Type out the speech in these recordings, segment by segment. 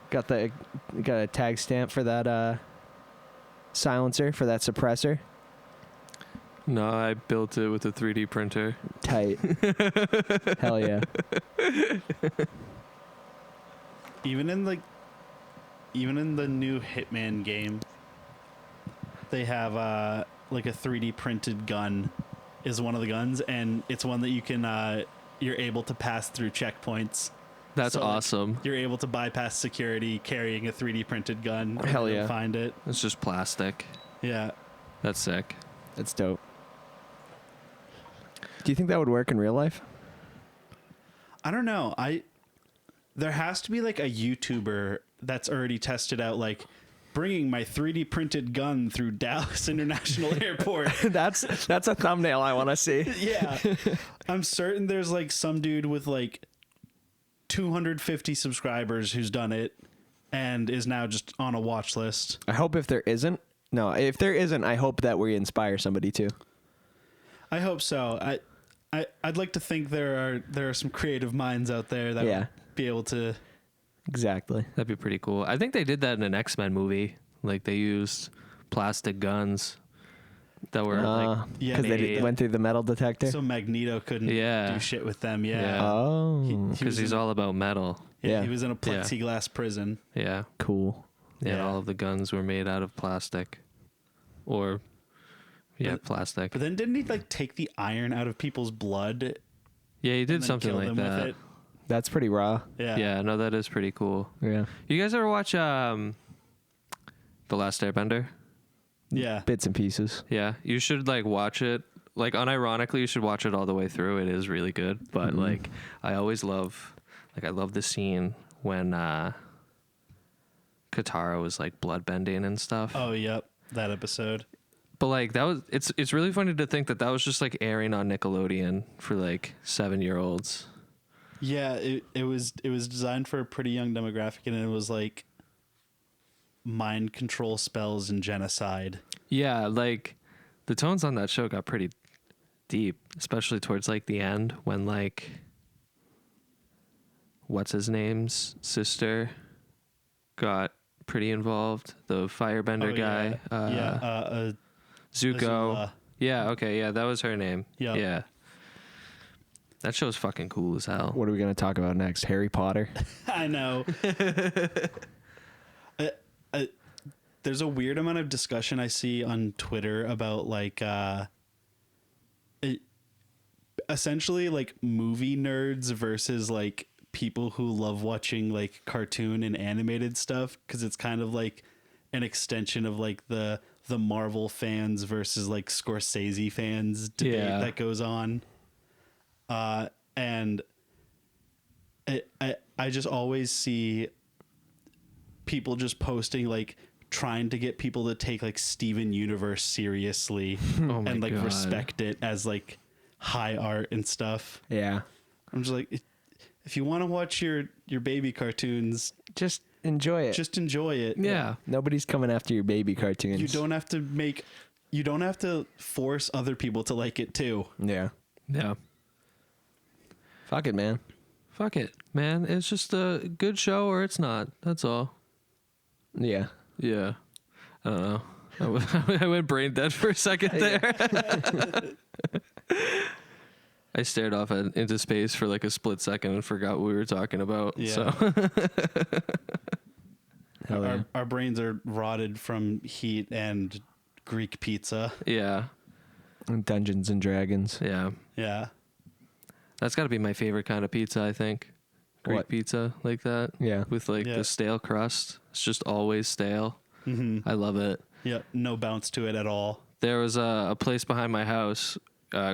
Got a tag stamp for that silencer, for that suppressor. No, I built it with a 3D printer. Tight. Hell yeah. Even in the new Hitman game, they have like a 3D printed gun is one of the guns, and it's one that you can you're able to pass through checkpoints. That's So, awesome. You're able to bypass security carrying a 3D printed gun. Hell yeah. Find it. It's just plastic. Yeah. That's sick. That's dope. Do you think that would work in real life? I don't know. There has to be like a YouTuber that's already tested out like bringing my 3D printed gun through Dallas International Airport. That's a thumbnail I want to see. Yeah. I'm certain there's like some dude with like 250 subscribers who's done it and is now just on a watch list. I hope if there isn't, I hope that we inspire somebody too. I hope so. I'd like to think there are some creative minds out there that would be able to. Exactly. That'd be pretty cool. I think they did that in an X-Men movie. Like they used plastic guns that were because they went through the metal detector. So Magneto couldn't do shit with them. Yeah. Oh. Because he's all about metal. Yeah. He was in a plexiglass prison. Yeah. Cool. Yeah. All of the guns were made out of plastic. Or, plastic. But then didn't he like take the iron out of people's blood? Yeah, he did something like that. That's pretty raw. Yeah. Yeah, no, that is pretty cool. Yeah. You guys ever watch The Last Airbender? Yeah. Bits and pieces. Yeah. You should like watch it. Like unironically, you should watch it all the way through. It is really good. But like I love the scene when Katara was like bloodbending and stuff. Oh, yep. That episode. But like it's really funny to think that was just like airing on Nickelodeon for like 7-year-olds. Yeah, it was designed for a pretty young demographic, and it was like mind control spells and genocide. Yeah, like the tones on that show got pretty deep, especially towards like the end when like what's his name's sister got pretty involved. The firebender guy. Zuko. Azula. Yeah, okay, yeah, that was her name. Yep. Yeah. That show's fucking cool as hell. What are we going to talk about next? Harry Potter? I know. There's a weird amount of discussion I see on Twitter about like essentially like movie nerds versus like people who love watching like cartoon and animated stuff, because it's kind of like an extension of like the Marvel fans versus like Scorsese fans debate that goes on. And I just always see people just posting like trying to get people to take like Steven Universe seriously and like respect it as like high art and stuff. Yeah. I'm just like, if you want to watch your baby cartoons, just enjoy it. Just enjoy it. Yeah. Nobody's coming after your baby cartoons. You don't have to force other people to like it too. Yeah. Yeah. Fuck it, man. Fuck it, man. It's just a good show or it's not. That's all. Yeah. Yeah. I don't know. I went brain dead for a second there. I stared off into space for like a split second and forgot what we were talking about. Yeah. So. Our brains are rotted from heat and Greek pizza. Yeah. And Dungeons and Dragons. Yeah. Yeah. That's got to be my favorite kind of pizza, I think. Greek pizza like that. Yeah. With like the stale crust. It's just always stale. Mm-hmm. I love it. Yeah. No bounce to it at all. There was a place behind my house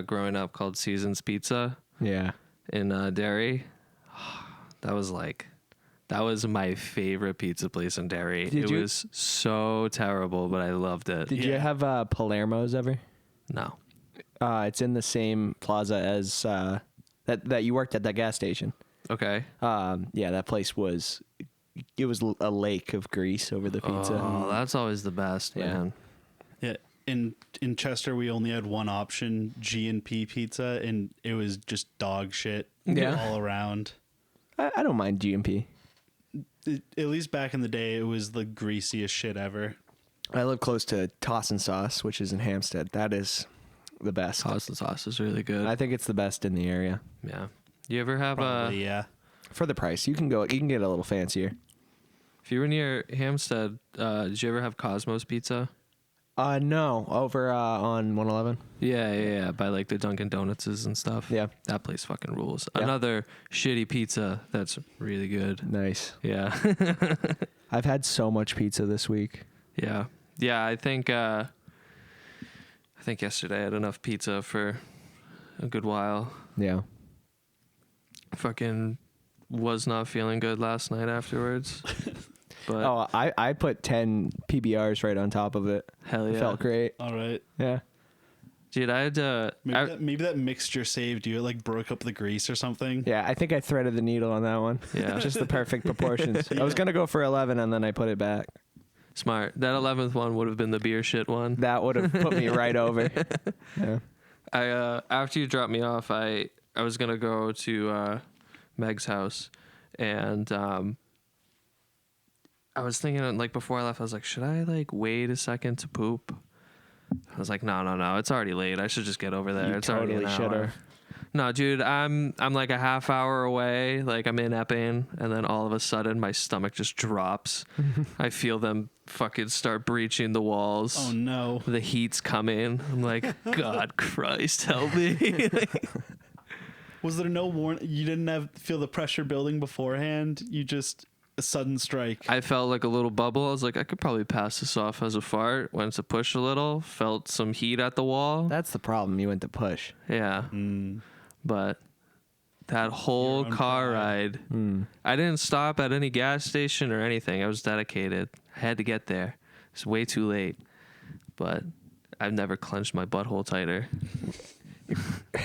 growing up called Seasons Pizza. Yeah. In Derry. That was my favorite pizza place in Derry. It was so terrible, but I loved it. Did you have Palermo's ever? No. It's in the same plaza as that you worked at that gas station. Okay. Yeah, that place was a lake of grease over the pizza. Oh, that's always the best, man. Yeah. In Chester, we only had one option, G&P pizza, and it was just dog shit all around. I don't mind G&P. at least back in the day, it was the greasiest shit ever. I live close to Toss and Sauce, which is in Hampstead. That is the best. Toss and Sauce is really good. I think it's the best in the area. Yeah. You ever have Probably, yeah. For the price, you can get a little fancier. if you were near Hampstead, did you ever have Cosmos Pizza? No, over on 111. Yeah, by like the Dunkin' Donuts and stuff. Yeah. That place fucking rules. Yeah. Another shitty pizza that's really good. Nice. Yeah. I've had so much pizza this week. Yeah. Yeah, I think yesterday I had enough pizza for a good while. Yeah. Fucking was not feeling good last night afterwards. But Oh, I put 10 PBRs right on top of it. hell It yeah. felt great. All right. Yeah. Dude, I had Maybe that mixture saved you. It like broke up the grease or something. Yeah, I think I threaded the needle on that one. Yeah. Just the perfect proportions. I was going to go for 11 and then I put it back. smart. That 11th one would have been the beer shit one. That would have put me right over. Yeah. I after you dropped me off, I was gonna go to Meg's house, and I was thinking like before I left, I was like, should I like wait a second to poop? I was like, no, it's already late. I should just get over there. You It's already totally an should hour. have. No, dude, I'm like a half hour away. Like I'm in Epping, and then all of a sudden my stomach just drops. I feel them fucking start breaching the walls. Oh no. The heat's coming. I'm like, God Christ, help me. Was there no warning? You didn't feel the pressure building beforehand? You just a sudden strike. I felt like a little bubble. I was like, I could probably pass this off as a fart. Went to push a little, felt some heat at the wall. That's the problem. You went to push. Yeah. But that whole Your own car pride. ride, I didn't stop at any gas station or anything. I was dedicated. I had to get there. It's way too late. But I've never clenched my butthole tighter.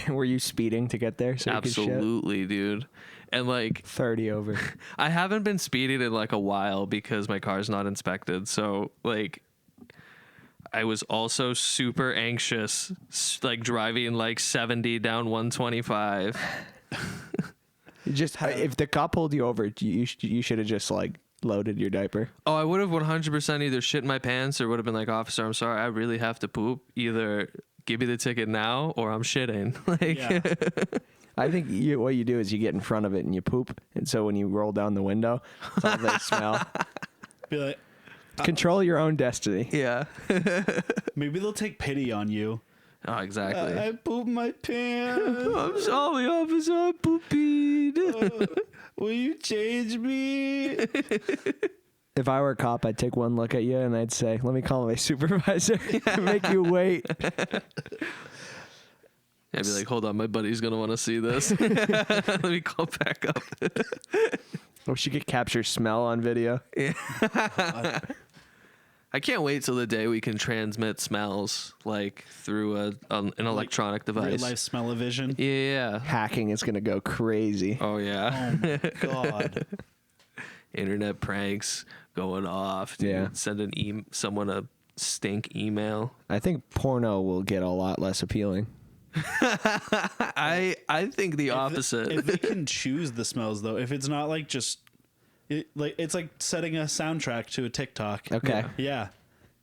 Were you speeding to get there? So you could shit? Absolutely, dude. And like 30 over. I haven't been speeding in like a while because my car's not inspected. So like I was also super anxious, like driving like 70 down 125. If the cop pulled you over, you should have just like loaded your diaper. Oh, I would have 100% either shit in my pants or would have been like, officer, I'm sorry, I really have to poop. Either give me the ticket now or I'm shitting. Like, Yeah. I think what you do is you get in front of it and you poop, and so when you roll down the window, it's all they smell. Be like, Control your own destiny. yeah. maybe they'll take pity on you. Oh, exactly. I pooped my pants. I'm sorry, officer, I pooped. Will you change me? If I were a cop, I'd take one look at you and I'd say, "Let me call my supervisor. Make you wait." I'd be like, hold on, my buddy's gonna want to see this. Let me call back up. Or she could capture smell on video. I can't wait till the day we can transmit smells like through an electronic Real device. life smell-o-vision. Yeah. Hacking is gonna go crazy. Oh yeah. Oh my god. Internet pranks going off. Dude. Yeah. Send someone a stink email. I think porno will get a lot less appealing. I think the opposite. If they can choose the smells though, if it's not like just it's like setting a soundtrack to a TikTok. Okay. Yeah.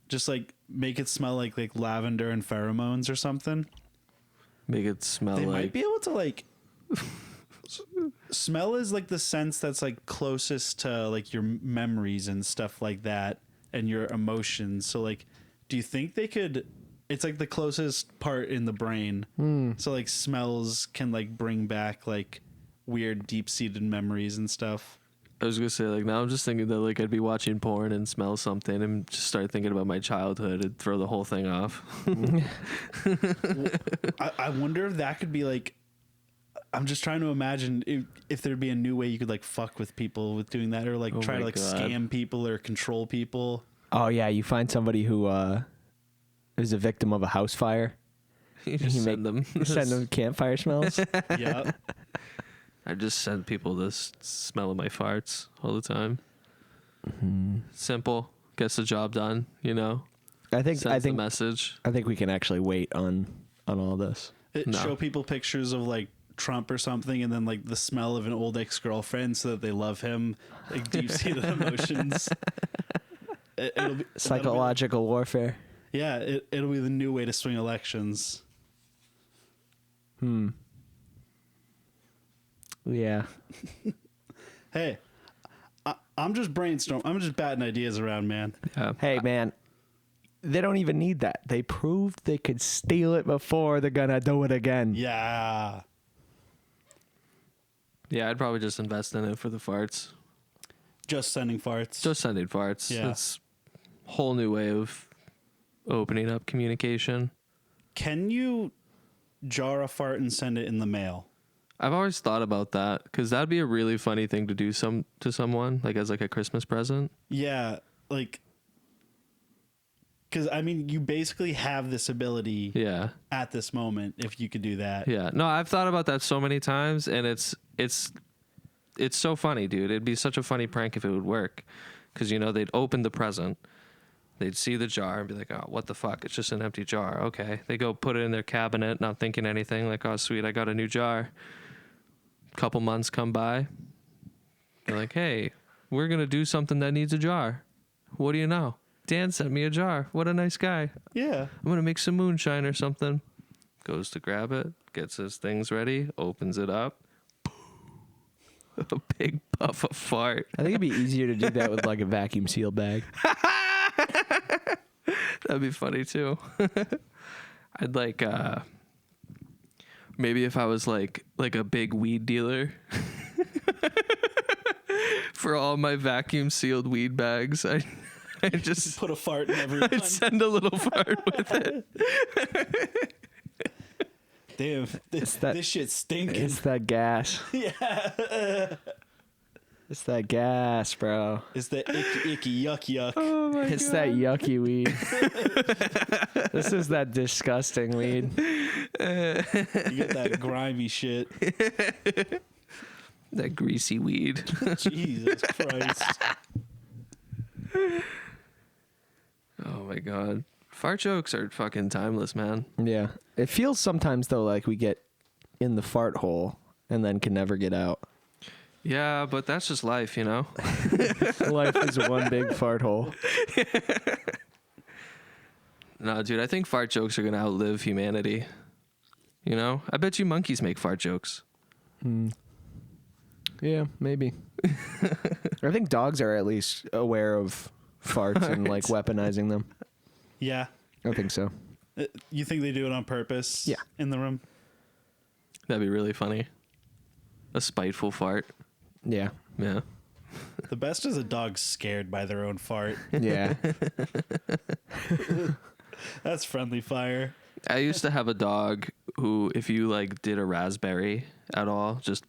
Just like make it smell like lavender and pheromones or something. Make it smell They like might be able to like smell is like the sense that's like closest to like your memories and stuff like that and your emotions. So like do you think they could it's like the closest part in the brain. So like smells can like bring back like weird deep-seated memories and stuff. I was gonna say, like, now I'm just thinking that, like, I'd be watching porn and smell something and just start thinking about my childhood and throw the whole thing off. I wonder if that could be like I'm just trying to imagine if there'd be a new way you could like fuck with people with doing that or like Oh try my to like God. scam people or control people. Oh yeah, you find somebody who is a victim of a house fire. You just send them. Send them campfire smells. Yeah. I just send people this smell of my farts all the time. Simple. Gets the job done, you know? I think Sends the message. I think we can actually wait on all this. It No. show people pictures of like Trump or something, and then like the smell of an old ex-girlfriend so that they love him. Like deep-seated emotions. It'll be Psychological warfare. yeah, it'll be the new way to swing elections. Yeah. Hey, I'm just brainstorming. I'm just batting ideas around, man. Yeah. Hey, man. They don't even need that. They proved they could steal it before. They're gonna do it again. Yeah. Yeah, I'd probably just invest in it for the farts. Just sending farts. Just sending farts. Yeah. It's a whole new way of opening up communication. Can you jar a fart and send it in the mail? I've always thought about that because that'd be a really funny thing to do to someone, like as like a Christmas present. Yeah, like, because I mean, you basically have this ability Yeah. at this moment if you could do that. Yeah. No, I've thought about that so many times, and it's so funny, dude. It'd be such a funny prank if it would work, because they'd open the present, they'd see the jar and be like, "Oh, what the fuck? It's just an empty jar." Okay, they go put it in their cabinet, not thinking anything. Like, "Oh, sweet, I got a new jar." Couple months come by, they're like, "Hey, we're gonna do something that needs a jar. What do you know? Dan sent me a jar. What a nice guy. Yeah. I'm gonna make some moonshine or something." Goes to grab it, gets his things ready, opens it up. A big puff of fart. I think it'd be easier to do that with like a vacuum seal bag. That'd be funny too. I'd like maybe if I was like a big weed dealer. For all my vacuum sealed weed bags, I just Put a fart in every one. I'd send a little fart with it. Damn, this shit's stinking. It's that gas. Yeah. It's that gas, bro. It's the icky, yuck. Oh my It's God. that yucky weed. This is that disgusting weed. You get that grimy shit. That greasy weed. Jesus Christ. Oh my God. Fart jokes are fucking timeless, man. Yeah. It feels sometimes though like we get in the fart hole and then can never get out. Yeah, but that's just life, Life is one big fart hole. No, dude, I think fart jokes are going to outlive humanity. I bet you monkeys make fart jokes. Yeah, maybe. I think dogs are at least aware of farts and like weaponizing them. Yeah. I think so. You think they do it on purpose? Yeah. In the room? That'd be really funny. A spiteful fart. Yeah. Yeah. The best is a dog scared by their own fart. Yeah. That's friendly fire. I used to have a dog who, if you like did a raspberry at all, just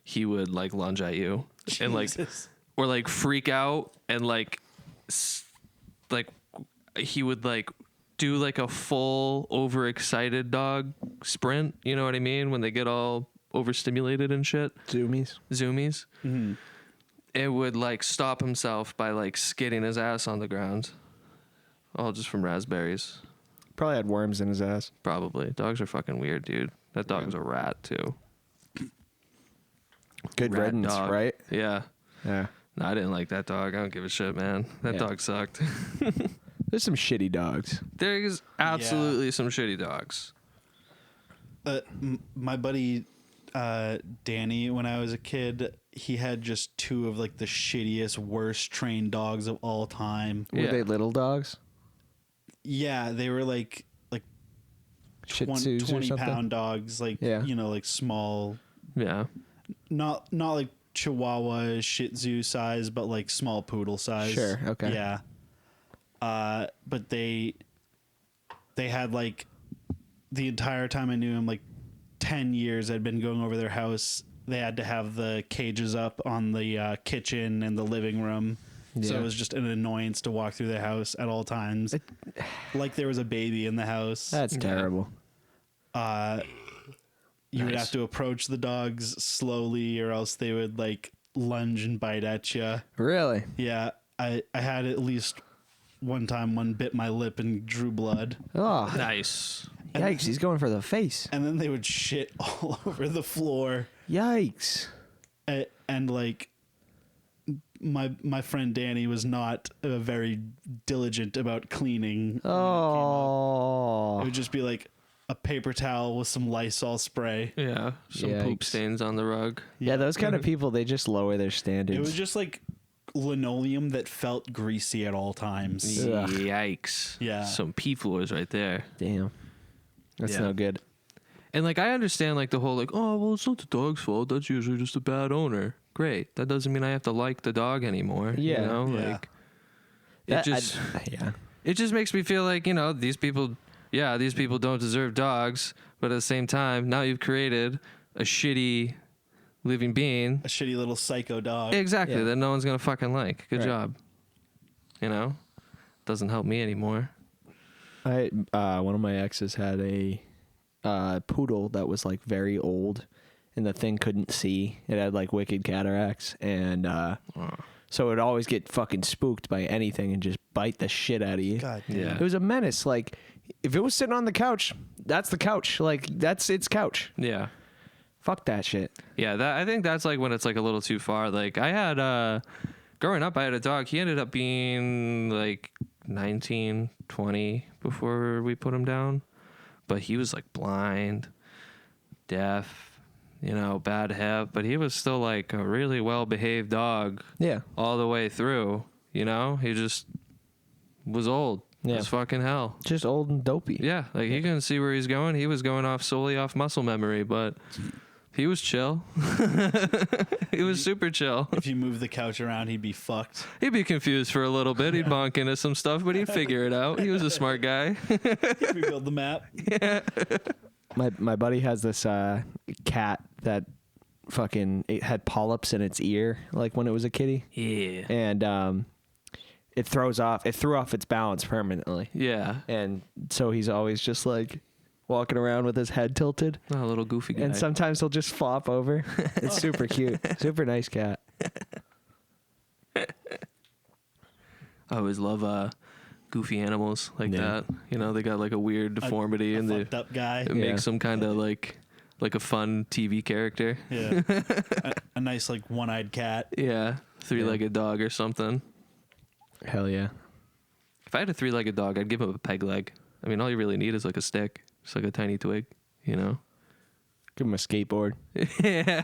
he would like lunge at you and like, Jesus. or like freak out and like he would like do like a full overexcited dog sprint. You know what I mean? When they get all overstimulated and shit. Zoomies. Zoomies. It would like stop himself by like skidding his ass on the ground. All just from raspberries. Probably had worms in his ass. Probably. Dogs are fucking weird, dude. That dog's a rat too. Good Rat riddance, dog. right? Yeah. Yeah. No, I didn't like that dog. I don't give a shit, man. That Yeah. dog sucked. There's some shitty dogs. There's absolutely some shitty dogs. My buddy Danny, when I was a kid, he had just two of like the shittiest, worst trained dogs of all time. Were Yeah. they little dogs? Yeah, they were like Shih 20, Tzus or 20 something? pound dogs, like Yeah. like small, Yeah. not like Chihuahua, Shih Tzu size, but like small poodle size. Sure, okay. Yeah. But they had like the entire time I knew him, like 10 years I'd been going over their house. They had to have the cages up on the kitchen and the living room. So Yeah. it was just an annoyance to walk through the house at all times. Like there was a baby in the house. That's Yeah. terrible. You would Nice. have to approach the dogs slowly or else they would like lunge and bite at you. Really? Yeah, I had at least one time one bit my lip and drew blood. Oh, Nice. Yikes, he's going for the face. And then they would shit all over the floor. Yikes. And like my friend Danny was not very diligent about cleaning. Oh. It would just be like a paper towel with some Lysol spray. Yeah, some poop Yikes. stains on the rug. Yeah, those kind of people, they just lower their standards. It was just like linoleum that felt greasy at all times. Ugh. Yikes. Yeah. Some pee floors right there. Damn. That's Yeah. no good. And like I understand like the whole like, oh well, it's not the dog's fault. That's usually just a bad owner. Great. That doesn't mean I have to like the dog anymore. Yeah. You know, Yeah. like it just yeah. it just makes me feel like, you know, these people don't deserve dogs, but at the same time, now you've created a shitty living being. A shitty little psycho dog. Exactly, Yeah. that no one's gonna fucking like. Good Right. job. You know? Doesn't help me anymore. One of my exes had a poodle that was like very old, and the thing couldn't see. It had like wicked cataracts, and so it would always get fucking spooked by anything and just bite the shit out of you. God damn. Yeah. It was a menace. Like if it was sitting on the couch, that's the couch. Like that's its couch. Yeah. Fuck that shit. Yeah, I think that's like when it's like a little too far. Like I had growing up I had a dog. He ended up being like 19, 20 before we put him down. But he was like blind, deaf, you know, bad hip, but he was still like a really well-behaved dog Yeah. all the way through, you know? He just was old Yeah. as fucking hell. Just old and dopey. Yeah, like he couldn't see where he's going. He was going off solely off muscle memory, but he was chill. He was super chill. If you move the couch around, he'd be fucked. He'd be confused for a little bit. He'd bonk into some stuff, but he'd figure it out. He was a smart guy. He'd rebuild the map. My buddy has this cat that fucking it had polyps in its ear, like when it was a kitty, Yeah. and it threw off its balance permanently, Yeah. and so he's always just like walking around with his head tilted, Oh, a little goofy guy. and sometimes he'll just flop over. It's super cute, super nice cat. I always love goofy animals like Yeah. that. You know, they got like a weird deformity A and they fucked up guy. it Yeah. makes them kind of like a fun TV character. Yeah. a nice like one-eyed cat. Yeah. Three-legged dog or something. Hell yeah. If I had a three-legged dog, I'd give him a peg leg. I mean, all you really need is like a stick. Just like a tiny twig, you know? Give him a skateboard. Yeah.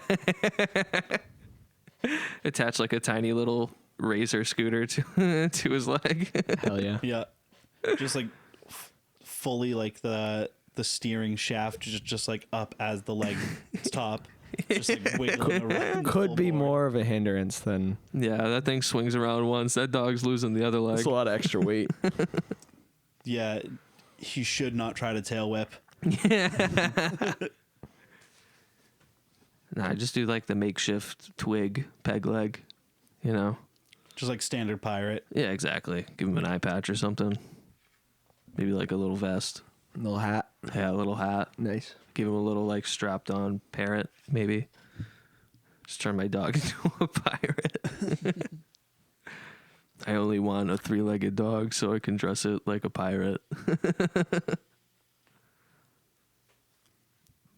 Attach like a tiny little razor scooter to to his leg. Hell yeah. Yeah. Just like fully like the steering shaft just like up as the leg top. Just like wiggling around. Could be full board. more of a hindrance than Yeah, that thing swings around once. That dog's losing the other leg. it's a lot of extra weight. Yeah. He should not try to tail whip. Nah, just do like the makeshift twig peg leg, you know? Just like standard pirate. Yeah, exactly. Give him an eye patch or something. Maybe like a little vest. Little hat. Yeah, a little hat. Nice. Give him a little like strapped on parrot, maybe. Just turn my dog into a pirate. I only want a three-legged dog so I can dress it like a pirate.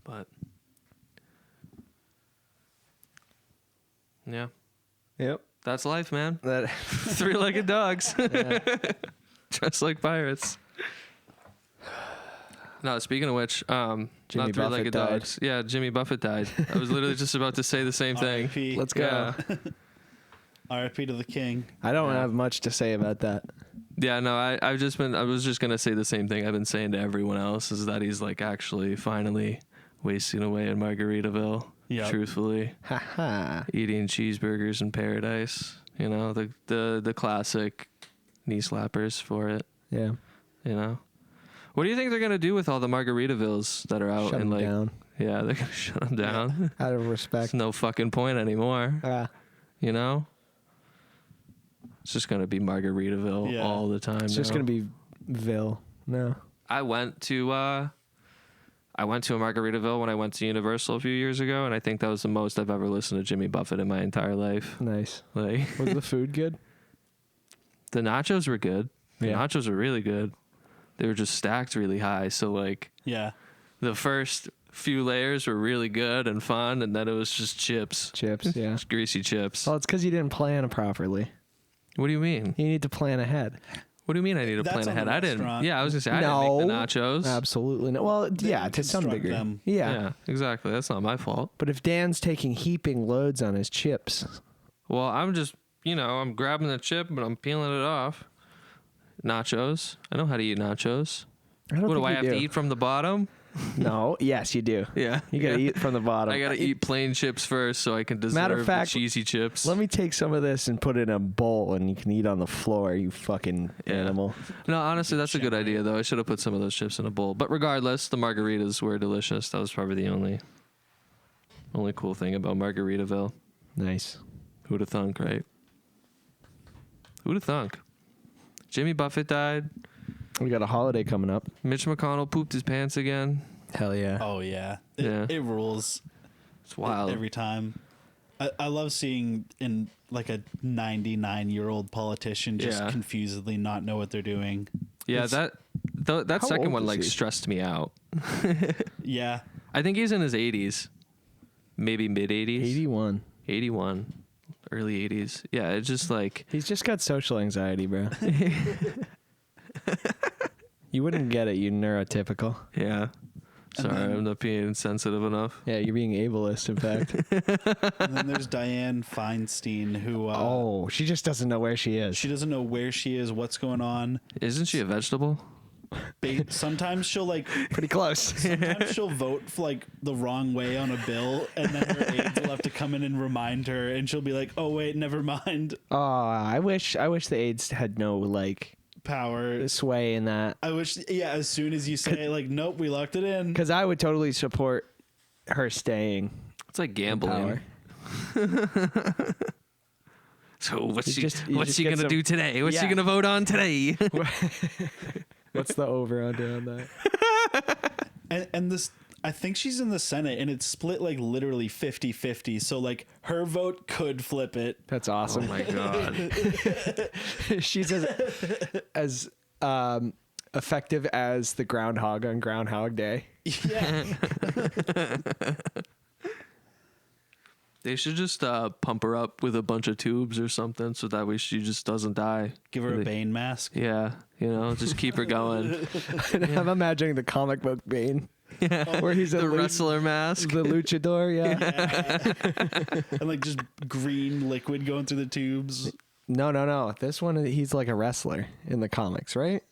But yeah, Yep. that's life, man. That Three-legged dogs dressed like pirates. No, speaking of which, Jimmy not three-legged Buffett died. dogs. Yeah, Jimmy Buffett died. I was literally just about to say the same thing. R.I.P. Let's go. Yeah. R.I.P. to the king. I don't Yeah. have much to say about that. Yeah, no, I was just gonna say the same thing I've been saying to everyone else, is that he's like actually finally wasting away in Margaritaville. Yep. Truthfully, Haha. eating cheeseburgers in paradise. You know, the classic knee slappers for it. Yeah. You know, what do you think they're gonna do with all the Margaritavilles that are out Shut in him like? down. Yeah, they're gonna shut them down. Out of respect. There's no fucking point anymore. You know, it's just gonna be Margaritaville Yeah. all the time. It's just now. gonna be Ville. No. I went to a Margaritaville when I went to Universal a few years ago, and I think that was the most I've ever listened to Jimmy Buffett in my entire life. Nice. Like Was the food good? the nachos were good. The Yeah. nachos were really good. they were just stacked really high. So like Yeah. the first few layers were really good and fun, and then it was just chips. Yeah. Just greasy chips. Well, it's because you didn't plan properly. What do you mean? You need to plan ahead. What do you mean I need to That's plan on ahead? the I didn't. restaurant. Yeah, I was gonna say I didn't make the nachos. Absolutely no. Well, yeah, to some construct degree. them. Yeah. Yeah, exactly. That's not my fault. But if Dan's taking heaping loads on his chips, Well, I'm just, I'm grabbing the chip, but I'm peeling it off. Nachos. I know how to eat nachos. I don't What do think I you have do. to eat from the bottom? No. Yes, you do. Yeah. You gotta Yeah. eat from the bottom. I gotta eat plain chips first so I can deserve Matter of fact, the cheesy chips. Let me take some of this and put it in a bowl, and you can eat on the floor. You fucking animal. No, honestly, that's a good idea, though. I should have put some of those chips in a bowl. But regardless, the margaritas were delicious. That was probably the only cool thing about Margaritaville. Nice. Who'd have thunk, right? Who'd have thunk? Jimmy Buffett died. We got a holiday coming up. Mitch McConnell pooped his pants again. Hell yeah. Oh yeah. Yeah. It rules. It's wild. Every time. I love seeing in like a 99-year-old politician just Yeah. confusedly not know what they're doing. Yeah, It's- that How second old one is like he? stressed me out. Yeah. I think he's in his 80s, maybe mid 80s, 81. 81, early 80s. Yeah, it's just like He's just got social anxiety, bro. You wouldn't get it, you neurotypical. yeah. Sorry, I'm not being sensitive enough. Yeah, you're being ableist, in fact. And then there's Dianne Feinstein who Oh, she just doesn't know where she is. she doesn't know where she is, what's going on. Isn't she a vegetable? Sometimes she'll like Pretty close. sometimes she'll vote for like the wrong way on a bill, and then her aides will have to come in and remind her, and she'll be like, "Oh wait, never mind." Oh, I wish the aides had no like Power. sway in that, I wish. Yeah, as soon as you say like, "Nope, we locked it in." because I would totally support her staying It's like in gambling. power. So what's You she just what's she get gonna some- do today? What's she Yeah. gonna vote on today? What's the over under on that? And this, I think she's in the Senate, and it's split like literally 50-50. So like her vote could flip it. That's Oh awesome. my god. She's as effective as the groundhog on Groundhog Day. Yeah. They should just pump her up with a bunch of tubes or something, so that way she just doesn't die. Give her a Bane mask. Yeah, just keep her going. I'm imagining the comic book Bane, where he's The wrestler mask. the luchador. Yeah. And like just green liquid going through the tubes. No. This one, he's like a wrestler in the comics, right?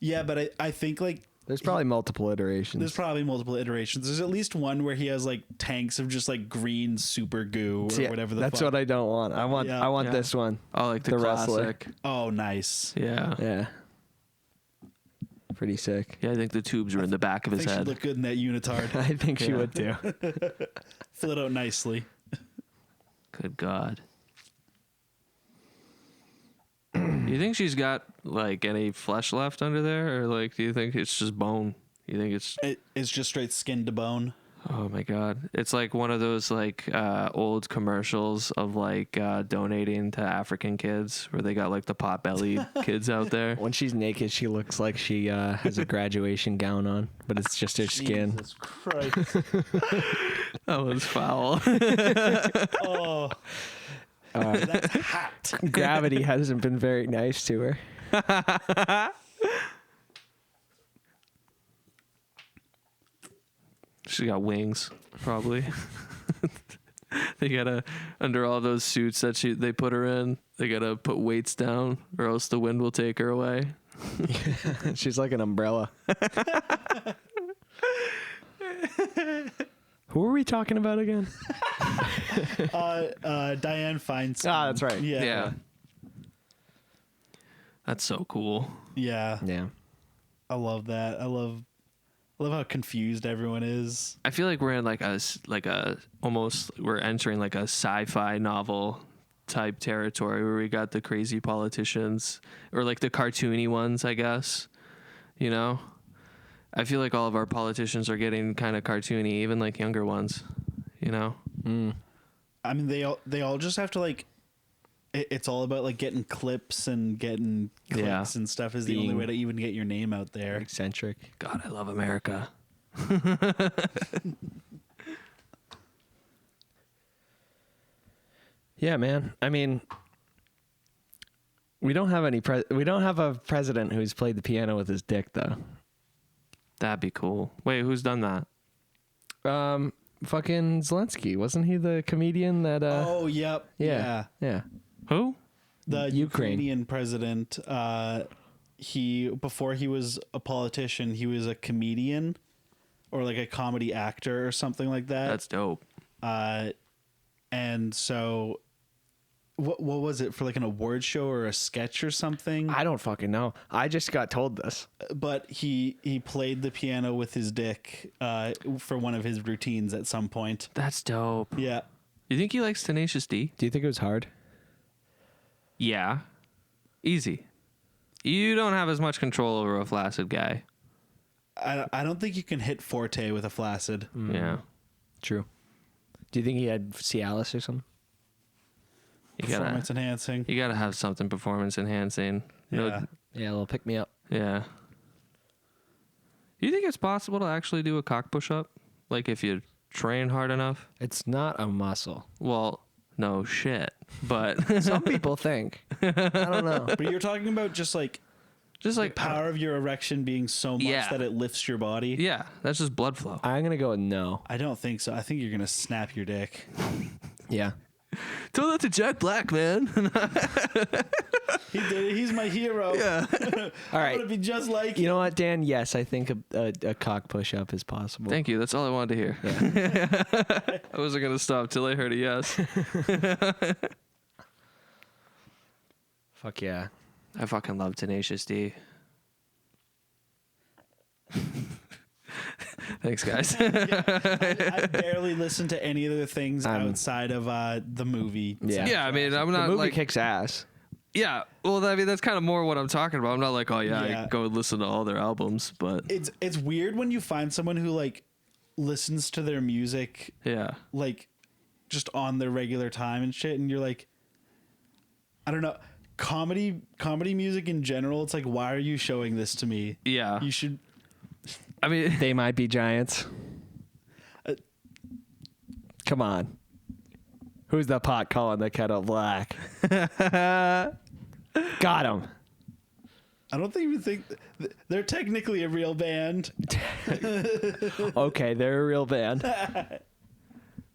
Yeah, but I think like There's probably multiple iterations. there's probably multiple iterations. There's at least one where he has like tanks of just like green super goo or Yeah, whatever the that's fuck. what I don't want. I want Yeah. this one. Oh, like the wrestler. classic. Oh, nice. Yeah. Yeah. Pretty sick. Yeah, I think the tubes are in the back of I his think she'd head. look good in that unitard. I think she Yeah. would too. Fill it out nicely. Good God. You think she's got like any flesh left under there, or like do you think it's just bone? You think it's It's just straight skin to bone. oh my God, it's like one of those like old commercials of like donating to African kids where they got like the pot bellied kids out there. When she's naked, she looks like she has a graduation gown on, but it's just her skin. Jesus Christ. That was foul. Oh. That's hot. Gravity hasn't been very nice to her. She got wings, probably. They gotta under all those suits that they put her in. They gotta put weights down, or else the wind will take her away. She's like an umbrella. Who are we talking about again? Dianne Feinstein. Ah, that's right. Yeah. Yeah. That's so cool. Yeah. Yeah. I love that. I love how confused everyone is. I feel like we're in like almost we're entering like a sci-fi novel type territory where we got the crazy politicians or like the cartoony ones, I guess. You know? I feel like all of our politicians are getting kind of cartoony, even like younger ones, you know? I mean, they all just have to like it's all about like getting clips and getting clicks and stuff is the only way to even get your name out there. Eccentric. God, I love America. Yeah, man. I mean, we don't have a president who's played the piano with his dick though. That'd be cool. Wait, who's done that? Fucking Zelensky, wasn't he the comedian that? Oh, yep. Yeah. Who? The Ukraine. Ukrainian president. He before he was a politician, he was a comedian or like a comedy actor or something like that. That's dope. And so what was it for, like an award show or a sketch or something? I don't fucking know. I just got told this. But he played the piano with his dick for one of his routines at some point. That's dope. Yeah. You think he likes Tenacious D? Do you think it was hard? Yeah. Easy. You don't have as much control over a flaccid guy. I don't think you can hit forte with a flaccid. Yeah. True. Do you think he had Cialis or something? Performance enhancing. You gotta have something performance enhancing. Yeah. Yeah, a little pick me up. Yeah. You think it's possible to actually do a cock push up? Like if you train hard enough? It's not a muscle. Well, no shit. But Some people think. I don't know. But you're talking about just like just power of your erection being so much Yeah. that it lifts your body. Yeah, that's just blood flow. I'm gonna go with no. I don't think so. I think you're gonna snap your dick. Yeah. Tell that to Jack Black, man. He did it. He's my hero. Yeah. All I right. want to be just like You know what, Dan? Yes, I think a cock push-up is possible. Thank you. That's all I wanted to hear. Yeah. I wasn't gonna stop till I heard a yes. Fuck yeah. I fucking love Tenacious D. Thanks, guys. I barely listen to any other things outside of the movie. Yeah. Yeah, I mean, I'm The not movie like kicks ass. yeah. Well, I mean, that's kind of more what I'm talking about. I'm not like, oh yeah, Yeah. I go listen to all their albums, but It's weird when you find someone who like listens to their music yeah, like just on their regular time and shit, and you're like, I don't know, comedy music in general. It's like, why are you showing this to me? yeah. You should. I mean, They might be giants. Uh, Come on. Who's the pot calling the kettle black? Got him. I don't even think they're technically a real band. Okay, they're a real band. yeah.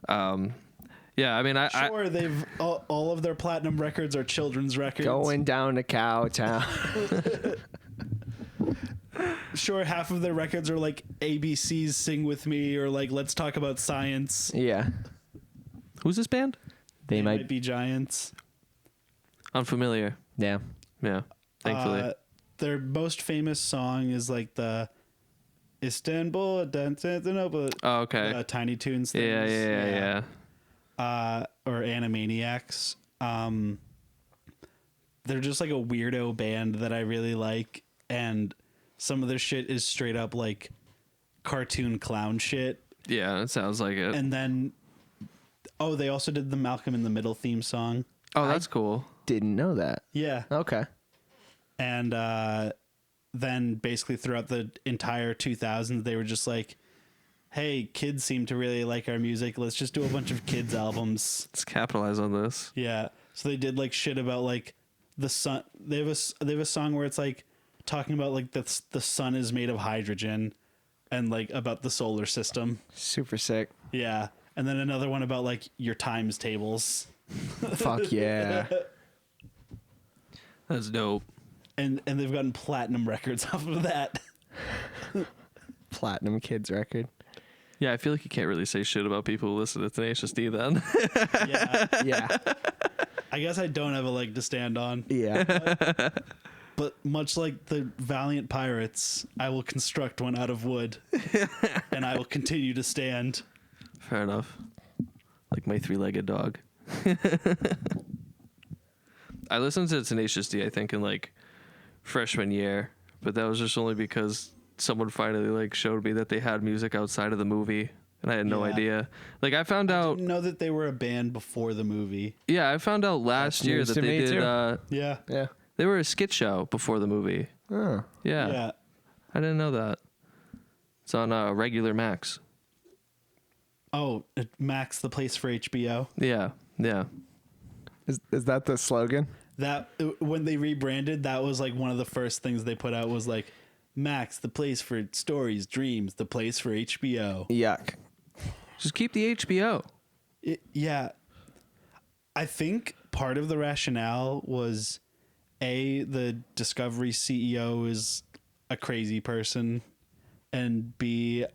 I mean, I Sure, they've all of their platinum records are children's records. Going down to Cowtown. Sure, half of their records are like ABC's "Sing with Me" or like "Let's Talk About Science." Yeah. who's this band? They might. be giants. Unfamiliar. Yeah. Yeah. Thankfully. Their most famous song is like the Istanbul, oh, okay. Tiny Toons things. Yeah. Or Animaniacs. They're just like a weirdo band that I really like, and some of their shit is straight up like cartoon clown shit. Yeah, it sounds like it. And then, they also did the Malcolm in the Middle theme song. Oh, that's cool. Didn't know that. Yeah. Okay. And then basically throughout the entire 2000s, they were just like, hey, kids seem to really like our music. Let's just do a bunch of kids albums. Let's capitalize on this. Yeah. So they did like shit about like the sun. They have a song where it's like talking about like the sun is made of hydrogen and like about the solar system. Super sick. Yeah. And then another one about like your times tables. Fuck yeah. That's dope. And they've gotten platinum records off of that. Platinum Kids record. Yeah, I feel like you can't really say shit about people who listen to Tenacious D then. Yeah. Yeah. I guess I don't have a leg to stand on. Yeah. But much like the valiant pirates, I will construct one out of wood. And I will continue to stand. Fair enough. Like my three-legged dog. I listened to Tenacious D, I think, in like freshman year, but that was just only because someone finally like showed me that they had music outside of the movie, and I had no Yeah. idea. Like I found out. Didn't know that they were a band before the movie. Yeah, I found out last year news that to they me, did. too. Yeah. Yeah. They were a skit show before the movie. Oh. Yeah, Yeah. I didn't know that. It's on regular Max. Oh, Max, the place for HBO. Yeah, yeah. Is that the slogan? That when they rebranded, that was like one of the first things they put out was like Max, the place for stories, dreams, the place for HBO. Yuck. Just keep the HBO. Yeah. I think part of the rationale was the Discovery CEO is a crazy person, and B,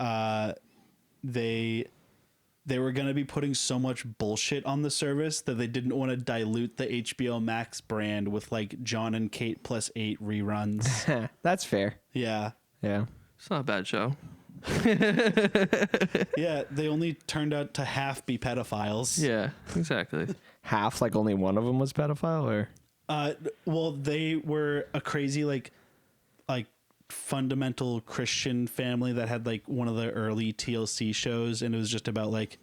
they were going to be putting so much bullshit on the service that they didn't want to dilute the HBO Max brand with like John and Kate plus 8 reruns. That's fair. Yeah. Yeah. It's not a bad show. Yeah, they only turned out to half be pedophiles. Yeah, exactly. Half, like only one of them was pedophile, or Well, they were a crazy like fundamental Christian family that had like one of the early TLC shows, and it was just about like,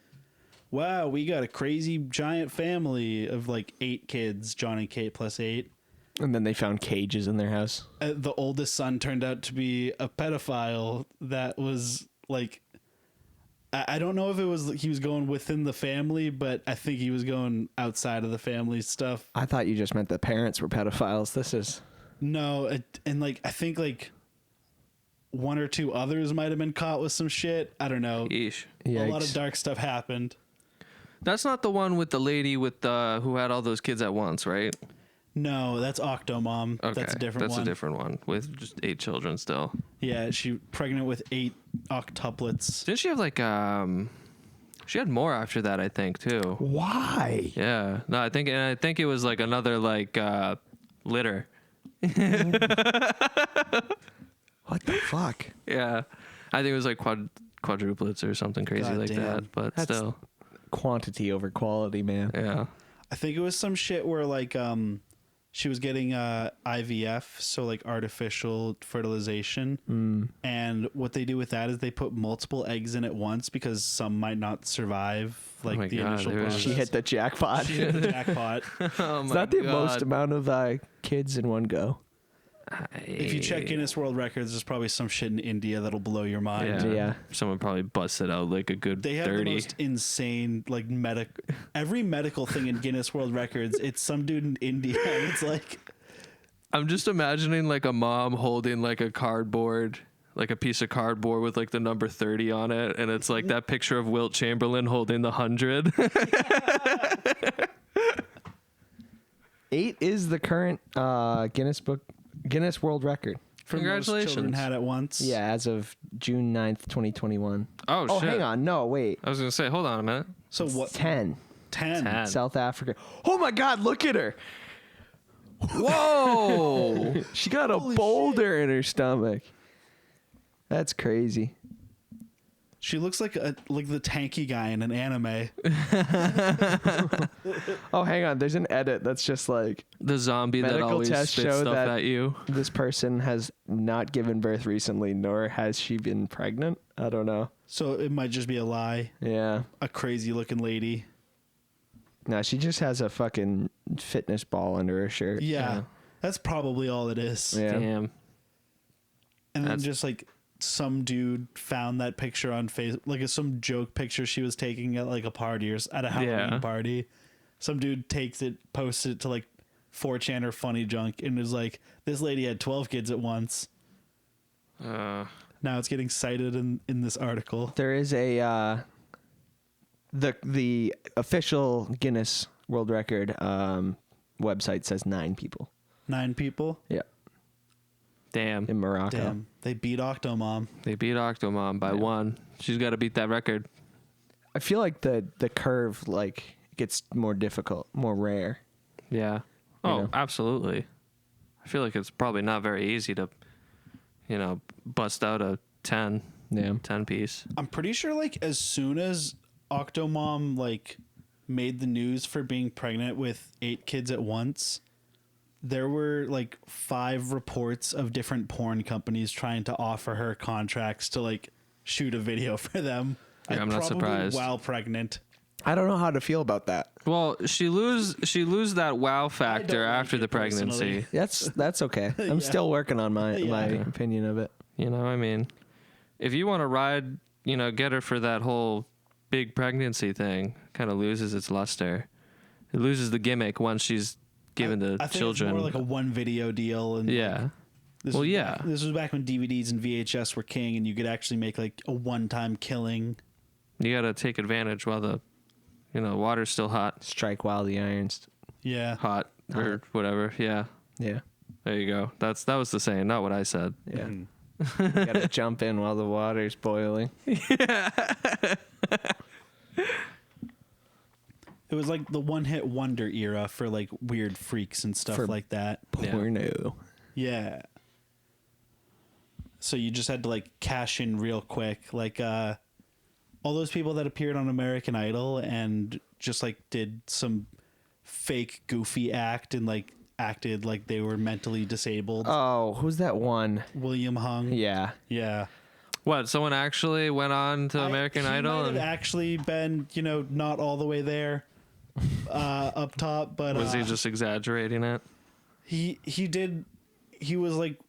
wow, we got a crazy giant family of like 8 kids, John and Kate plus 8. and then they found cages in their house. The oldest son turned out to be a pedophile that was like, I don't know if it was he was going within the family, but I think he was going outside of the family stuff. I thought you just meant the parents were pedophiles. This is No, and like I think like one or two others might have been caught with some shit. I don't know. Yeesh. A lot Yikes. of dark stuff happened. That's not the one with the lady with who had all those kids at once, right? No, that's Octomom. Okay, That's a different That's one. a different one with just 8 children still. Yeah, she pregnant with 8 octuplets. Didn't she have like She had more after that, I think, too. why. Yeah. No, I think it was like another like litter. What the fuck? Yeah. I think it was like quadruplets or something crazy God like damn. that. But That's- still. Quantity over quality, man. Yeah. I think it was some shit where like she was getting IVF, so like artificial fertilization. And what they do with that is they put multiple eggs in at once because some might not survive like my the God, initial there was- process. She hit the jackpot. She hit the jackpot. Oh Is my that the God. most amount of kids in one go? If you check Guinness World Records, there's probably some shit in India that'll blow your mind. Yeah. Yeah. Someone probably busted out like a good They have 30. the most insane like every medical thing in Guinness World Records. It's some dude in India, and it's like I'm just imagining like a mom holding like a cardboard, like a piece of cardboard with like the number 30 on it, and it's like that picture of Wilt Chamberlain holding the 100. 8 is the current Guinness World Record. for most children Congratulations. had at once. Yeah, as of June 9th, 2021. Oh, Oh, shit. hang on. No, wait. I was gonna say, hold on a minute. So what? 10. 10. 10. South Africa. Oh my God, look at her. Whoa! She got a Holy boulder in her stomach. That's crazy. She looks like the tanky guy in an anime. Oh, hang on. There's an edit that's just like The zombie that Medical always tests spits show stuff that- at you. this person has not given birth recently, nor has she been pregnant. I don't know. So it might just be a lie. Yeah. A crazy looking lady. No, she just has a fucking fitness ball under her shirt. Yeah. Yeah. That's probably all it is. Yeah. Damn. And then That's- just like some dude found that picture on Facebook, like some joke picture she was taking at like a party or at a Halloween Yeah. party. Some dude takes it, posts it to like 4chan or Funny Junk, and is like, "This lady had 12 kids at once." Now it's getting cited in this article. There is a the official Guinness World Record website says 9 people. 9 people. Yeah. Damn. In Morocco. Damn, they beat Octomom. They beat Octomom by 1. She's got to beat that record. I feel like the curve like gets more difficult, more rare. Yeah. Oh, know? absolutely. I feel like it's probably not very easy to, bust out a 10 Yeah. piece. I'm pretty sure like as soon as Octomom like made the news for being pregnant with 8 kids at once, there were like 5 reports of different porn companies trying to offer her contracts to like shoot a video for them. Yeah, I'm not Probably surprised. while pregnant. I don't know how to feel about that. Well, she lose that wow factor like after it the pregnancy. personally. That's okay. I'm still working on my opinion of it. You know, I mean, if you want to ride, you know, get her for that whole big pregnancy thing, kind of loses its luster. It loses the gimmick once she's given to I think children. It's more like a one video deal. And yeah. This Well, was yeah. Back, this was back when DVDs and VHS were king, and you could actually make like a one-time killing. You got to take advantage while the, you know, water's still hot. Strike while the iron's Yeah. Hot or whatever. Yeah. yeah. There you go. That was the saying, not what I said. Yeah. You gotta jump in while the water's boiling. It was like the one-hit wonder era for like weird freaks and stuff For- like that. Porno. Yeah. So you just had to like cash in real quick. Like all those people that appeared on American Idol and just like did some fake goofy act and like acted like they were mentally disabled. Oh, who's that one? William Hung. Yeah. Yeah. What? Someone actually went on to American he Idol? might And have actually been, you know, not all the way there up top, but was he just exaggerating it? he did. He was like,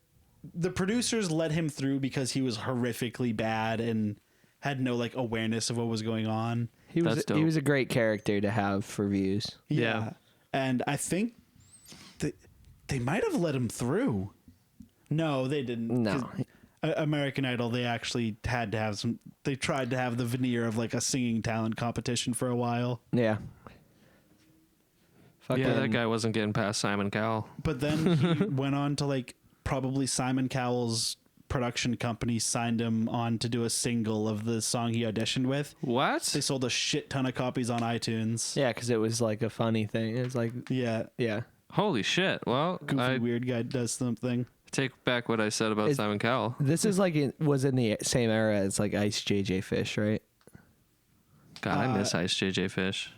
the producers let him through because he was horrifically bad and had no like awareness of what was going on. He That's was dope. he was a great character to have for views. Yeah. And I think they might have let him through. No, they didn't. No. 'Cause American Idol, they actually had to have some. They tried to have the veneer of like a singing talent competition for a while, Yeah. Yeah, that guy wasn't getting past Simon Cowell. but then he went on to like probably Simon Cowell's production company signed him on to do a single of the song he auditioned with. What? They sold a shit ton of copies on iTunes. Yeah, because it was like a funny thing. It was like, Yeah, yeah. Holy shit. Well, goofy I weird guy does something. take back what I said about Is- Simon Cowell. This is like was in the same era as like Ice JJ Fish, right? God, I miss Ice JJ Fish.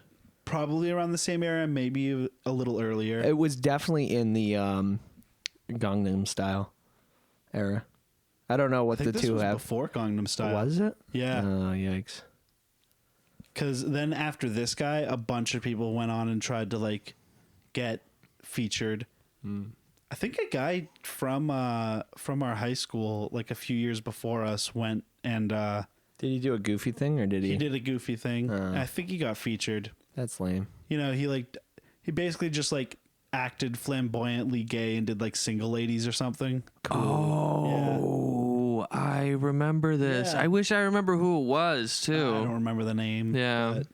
Probably around the same era, maybe a little earlier. It was definitely in the Gangnam Style era. I don't know I what think the this two was have. before Gangnam Style. Was it? Yeah. Oh, yikes. Because then after this guy, a bunch of people went on and tried to like get featured. I think a guy from our high school, like a few years before us, went and Did he do a goofy thing or did he? he did a goofy thing. I think he got featured. That's lame. You know, he basically just like acted flamboyantly gay and did like single ladies or something. Oh, I remember this. Yeah. I wish I remember who it was I don't too. remember the name. Yeah, but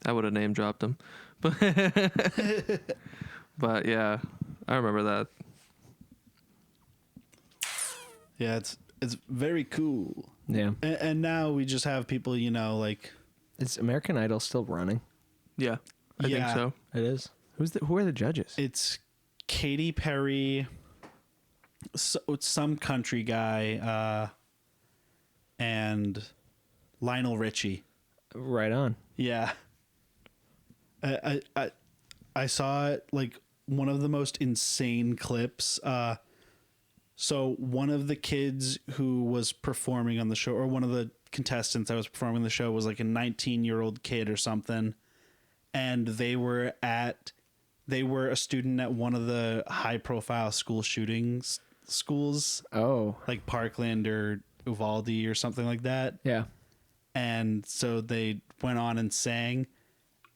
I would have name dropped him, but but yeah, I remember that. yeah, it's very cool. Yeah. And now we just have people, you know, like Is American Idol still running? Yeah, I think Yeah. so. It is. Who are the judges? it's Katy Perry, some country guy, and Lionel Richie. Right on. Yeah. I saw it like one of the most insane clips. So one of the kids who was performing on the show, or one of the contestants that was performing the show, was like a 19-year-old kid or something, and they were a student at one of the high-profile school shootings schools, Oh. like Parkland or Uvalde or something like that. Yeah. And so they went on and sang,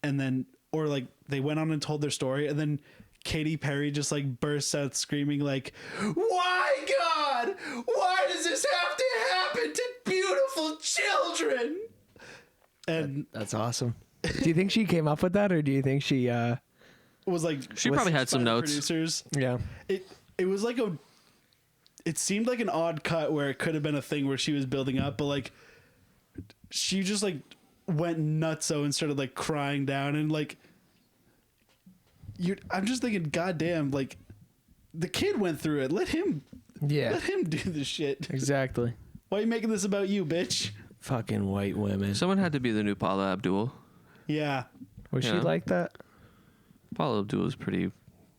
and then, or like they went on and told their story, and then Katy Perry just like bursts out screaming like, "Why, God? Why does this have to happen to beautiful children?" And That's awesome. Do you think she came up with that or do you think she it was like, She probably had some by the notes. Producers. yeah. It was like it seemed like an odd cut where it could have been a thing where she was building up, but like she just like went nutso and started like crying down, and like I'm just thinking, goddamn, like the kid went through it. Let him Yeah. do the shit. Exactly. Why are you making this about you, bitch? Fucking white women. Someone had to be the new Paula Abdul. Yeah. Was she Yeah. like that? Paula Abdul is pretty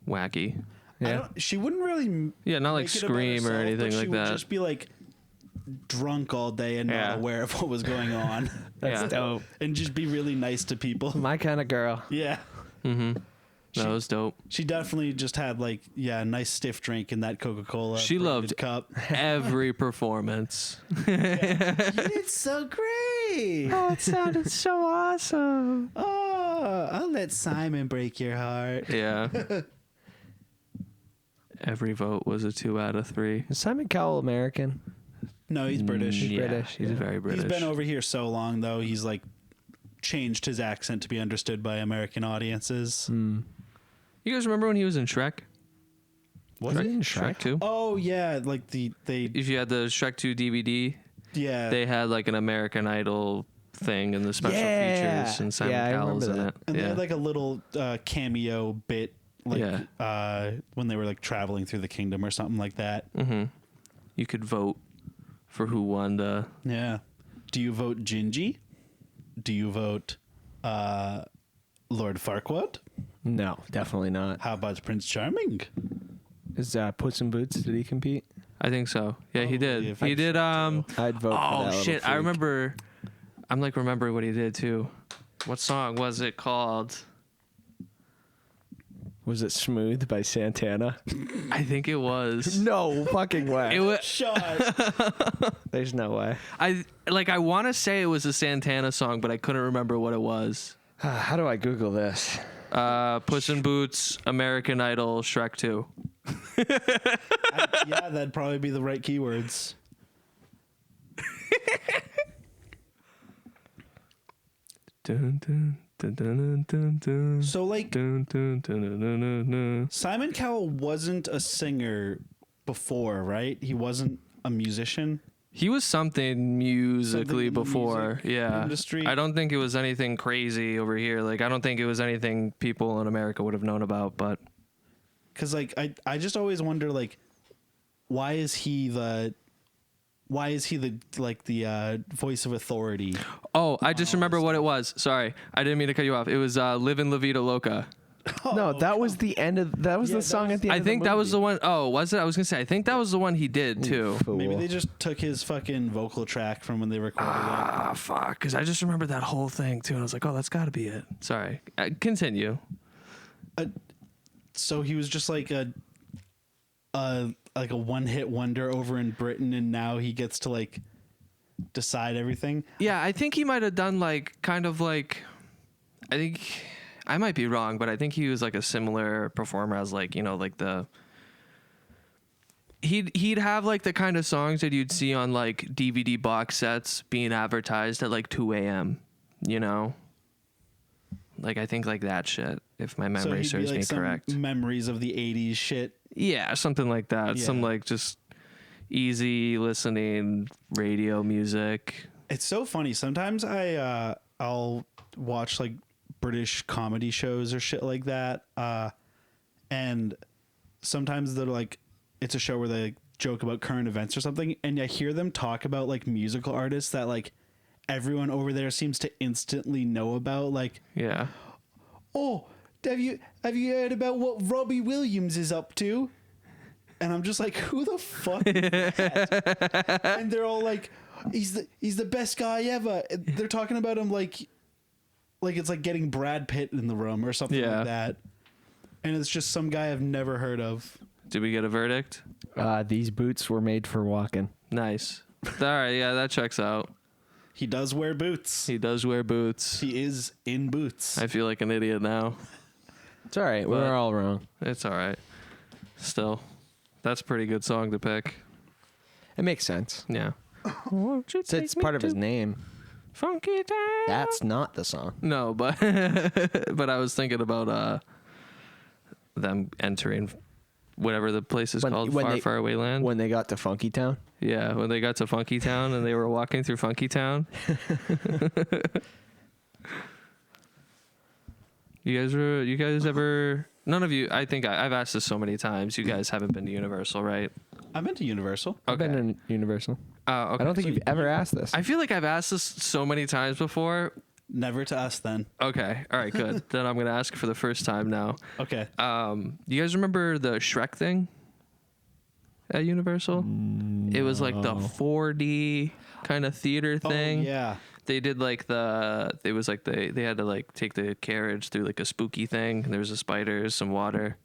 wacky. I Yeah. don't, she wouldn't really Yeah, not like make it about scream or herself, anything but like she would that. just be like drunk all day and Yeah. not aware of what was going on. Yeah. Dope. And just be really nice to people. My kind of girl. Yeah. That was dope. She definitely just had like, a nice stiff drink in that Coca-Cola. She loved cup. every performance. It's so great. Oh, it sounded so awesome. Oh, I'll let Simon break your heart. Yeah. Every vote was a 2 out of 3. Is Simon Cowell American? No, he's British. Yeah, British, He's yeah. very British. He's been over here so long though. He's like changed his accent to be understood by American audiences. You guys remember when he was in Shrek? Was he in Shrek? 2? Oh yeah, like they If you had the Shrek 2 DVD, yeah they had like an American Idol thing in the special Yeah. features, and Simon Yeah, I Cowell's in remember it. and they Yeah. had like a little cameo bit like Yeah. when they were like traveling through the kingdom or something like that. You could vote for who won the. Yeah. Do you vote Gingy? Do you vote Lord Farquaad? No, definitely not. How about Prince Charming? Is Puss in Boots? Did he compete? I think so. Yeah, he Probably, did. if He I did. I'd vote for that Oh little shit! I freak. remember. I'm like remembering what he did too. What song was it called? Was it Smooth by Santana? I think it was. No fucking way. It was. Shot. There's no way. I want to say it was a Santana song, but I couldn't remember what it was. How do I Google this? Puss in Boots, American Idol, Shrek 2. Yeah, that'd probably be the right keywords. Dun, dun, dun, dun, dun, dun, So like dun, dun, dun, dun, dun, dun, dun. Simon Cowell wasn't a singer before, right? He wasn't a musician. He was something musically Something in the before. music Yeah. industry. I don't think it was anything crazy over here. Like, I don't think it was anything people in America would have known about, but. Cause like I just always wonder like why is he the like the voice of authority? Oh, I just remember what it was. Sorry. I didn't mean to cut you off. It was Livin' La Vida Loca. No, that was the end of. That was Yeah, the that song was- at the end. I of think the that was the movie. one oh was it? I was going to say, I think that was the one he did too. Fool. Maybe they just took his fucking vocal track from when they recorded it. Ah, fuck. Because I just remembered that whole thing too. And I was like, oh, that's got to be it. Sorry. Continue. So he was just like a one-hit wonder over in Britain, and now he gets to like decide everything. Yeah, I think he might have done like kind of like I think I might be wrong, but I think he was like a similar performer as like, you know, like the he'd have like the kind of songs that you'd see on like DVD box sets being advertised at like 2 a.m., you know? Like I think like that shit, if my memory he'd be serves like me some correct. memories of the 80s shit. Yeah, something like that. Yeah. Some like just easy listening radio music. It's so funny. Sometimes I'll watch like British comedy shows or shit like that. And sometimes they're like, it's a show where they like, joke about current events or something. And I hear them talk about like musical artists that like everyone over there seems to instantly know about. Like, Yeah. oh, have you heard about what Robbie Williams is up to? And I'm just like, who the fuck is that? And they're all like, he's the best guy ever. They're talking about him like it's like getting Brad Pitt in the room or something Yeah. like that. And it's just some guy I've never heard of. Did we get a verdict? These boots were made for walking. Nice. All right, yeah, that checks out. He does wear boots. He does wear boots. He is in boots. I feel like an idiot now. It's all right. But- We're all wrong. It's all right. Still, that's a pretty good song to pick. It makes sense. Yeah. It's part of his name. Funky Town. That's not the song. No, but but I was thinking about them entering whatever the place is called, Far Far Away Land. When they got to Funky Town. Yeah, when they got to Funky Town and they were walking through Funky Town. You guys ever? None of you. I think I've asked this so many times. You guys haven't been to Universal, right? I've been to Universal. I've been in Universal. Okay. I don't think you've ever asked this. I feel like I've asked this so many times before. Never to us then. Okay. All right. Good. Then I'm gonna ask for the first time now. Okay. You guys remember the Shrek thing at Universal? It was like the 4D kind of theater thing. Oh, yeah. They did like it was like they had to like take the carriage through like a spooky thing. There was a spiders, some water.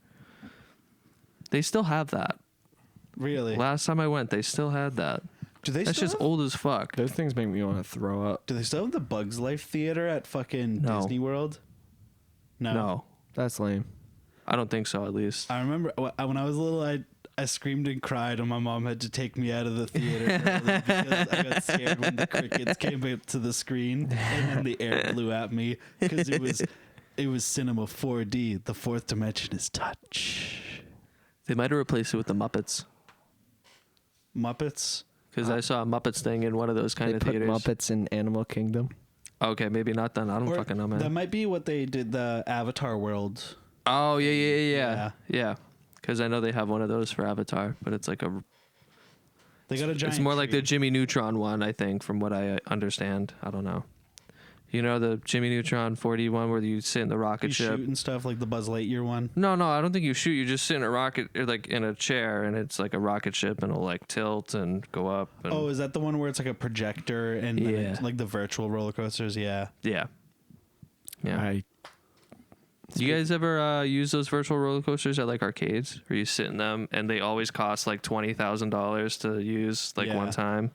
They still have that. Really? Last time I went, they still had that. Do they That's still just have, old as fuck. Those things make me want to throw up. Do they still have the Bugs Life Theater at fucking No. Disney World? No, That's lame. I don't think so. At least. I remember when I was little, I screamed and cried, and my mom had to take me out of the theater early because I got scared when the crickets came up to the screen and then the air blew at me because it was cinema 4D. The fourth dimension is touch. They might have replaced it with the Muppets. Muppets. Because I saw a Muppets thing in one of those kind They of put theaters. Muppets in Animal Kingdom. Okay, maybe not then. I don't Or fucking know, man. That might be what they did the Avatar world. Oh, yeah. Yeah. Yeah. Because I know they have one of those for Avatar, but it's like They got a giant. it's more like the tree. Jimmy Neutron one, I think, from what I understand. I don't know. You know the Jimmy Neutron 4D one where you sit in the rocket You ship? shoot and stuff like the Buzz Lightyear one. No, I don't think you shoot. You just sit in a rocket, or like in a chair, and it's like a rocket ship, and it'll like tilt and go up. And, Oh, is that the one where it's like a projector and then Yeah. it's like the virtual roller coasters? Yeah. yeah. Yeah. I Do you guys ever use those virtual roller coasters at like arcades where you sit in them and they always cost like $20,000 to use like Yeah. one time?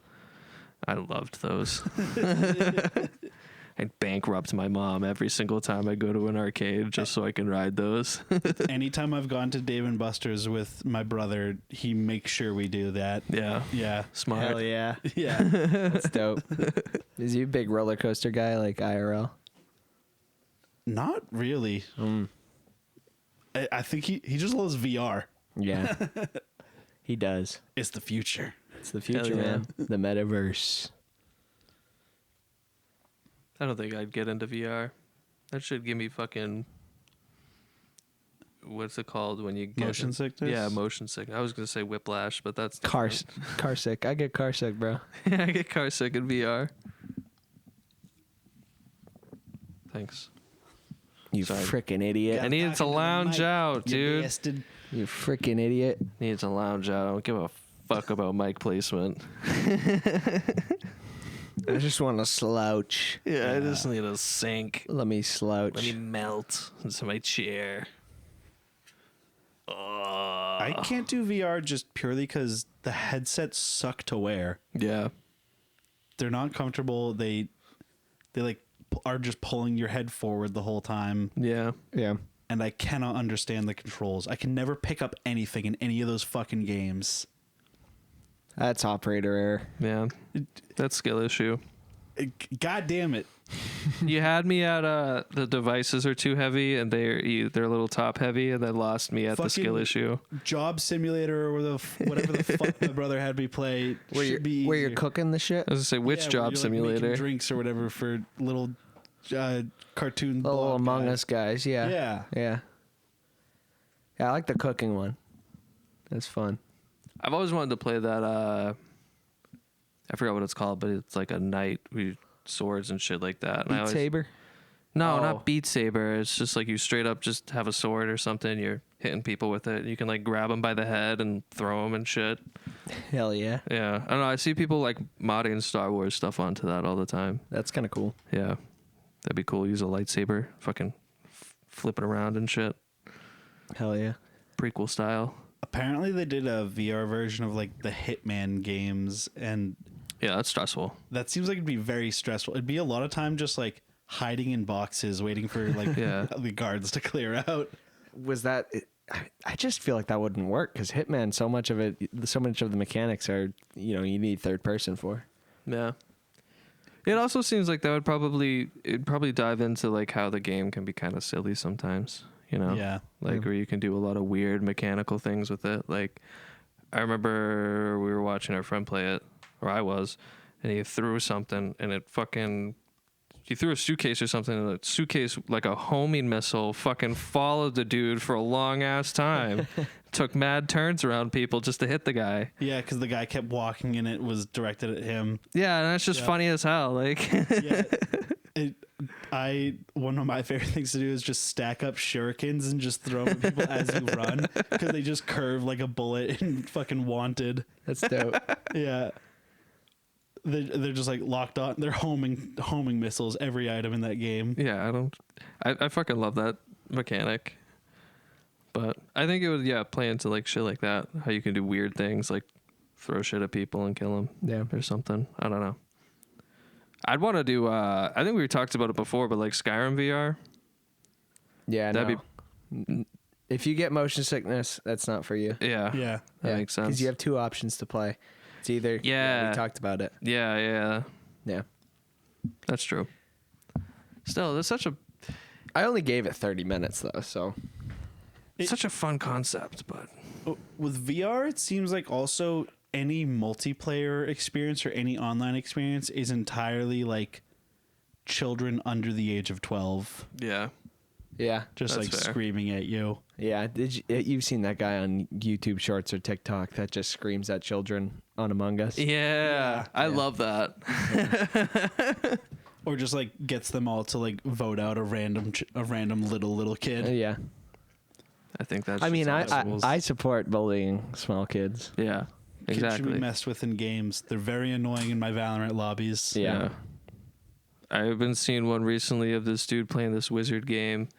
I loved those. I bankrupt my mom every single time I go to an arcade just so I can ride those. Anytime I've gone to Dave and Buster's with my brother, he makes sure we do that. Yeah. Yeah. Smart. hell yeah, Yeah. that's dope. Is you a big roller coaster guy like IRL? Not really. I think he just loves VR. Yeah, he does. It's the future. It's the future, yeah. man. The metaverse. I don't think I'd get into VR. That should give me fucking. What's it called when you get Motion sickness? Yeah, motion sickness. I was gonna say whiplash, but that's Car different. sick. I get car sick, bro. I get car sick in VR. Thanks. You Sorry. freaking idiot. I needed to lounge out, dude. Bastard. You freaking idiot. Needed to lounge out. I don't give a fuck about mic placement. I just want to slouch. Yeah, I just need a sink. Let me slouch. Let me melt into my chair. I can't do VR just purely because the headsets suck to wear. Yeah. They're not comfortable. They like are just pulling your head forward the whole time, Yeah. Yeah. and I cannot understand the controls. I can never pick up anything in any of those fucking games. That's operator error. Yeah. That's skill issue. God damn it. You had me at the devices are too heavy and they're a little top heavy, and then lost me at the skill Fucking issue. Job Simulator or whatever the fuck my brother had me play should be Where you're easier. cooking the shit? I was gonna say which Yeah, where job you're, like, making simulator? drinks or whatever for little cartoon The little blog Among guys. Us guys. Yeah. Yeah. Yeah. Yeah, I like the cooking one. That's fun. I've always wanted to play that. I forgot what it's called, but it's like a knight with swords and shit like that. And I Beat always, Saber? No, Oh. not Beat Saber. It's just like you straight up just have a sword or something. You're hitting people with it. You can like grab them by the head and throw them and shit. Hell yeah. Yeah, I don't know. I see people like modding Star Wars stuff onto that all the time. That's kind of cool. Yeah, that'd be cool. Use a lightsaber, fucking flip it around and shit. Hell yeah. Prequel style. Apparently they did a VR version of like the Hitman games, and Yeah, that's stressful. that seems like it'd be very stressful. It'd be a lot of time just like hiding in boxes waiting for like Yeah. the guards to clear out. Was that... I just feel like that wouldn't work because Hitman, so much of the mechanics are, you need third person for. Yeah. It also seems like it'd probably dive into like how the game can be kind of silly sometimes, Yeah. like where you can do a lot of weird mechanical things with it. Like I remember we were watching our friend play it, or I was, and he threw something and he threw a suitcase or something, and the suitcase, like a homing missile, fucking followed the dude for a long ass time. Took mad turns around people just to hit the guy. Yeah, because the guy kept walking and it was directed at him. Yeah, and that's just Yeah. funny as hell. Like, Yeah. One of my favorite things to do is just stack up shurikens and just throw them at people as you run because they just curve like a bullet and fucking Wanted. That's dope. Yeah. They're just like locked on. They're homing missiles every item in that game. Yeah, I fucking love that mechanic. But I think it would play into like shit like that. How you can do weird things like throw shit at people and kill them. Yeah. Or something. I don't know. I'd want to do. I think we talked about it before, but like Skyrim VR. Yeah, That'd no. If you get motion sickness, that's not for you. Yeah. Yeah. That makes sense. Because you have two options to play. It's either we talked about it. Yeah. That's true. Still, there's such a I only gave it 30 minutes though, so such a fun concept, but with VR, it seems like also any multiplayer experience or any online experience is entirely like children under the age of 12. yeah. yeah. Just That's like fair. screaming at you. Yeah, you've seen that guy on YouTube Shorts or TikTok that just screams at children on Among Us? Yeah. I love that. Or just like gets them all to like vote out a random little kid. Yeah. I think that's I mean, just how it is. I support bullying small kids. Yeah. Kids should Exactly. be messed with in games. They're very annoying in my Valorant lobbies. Yeah. I've been seeing one recently of this dude playing this wizard game,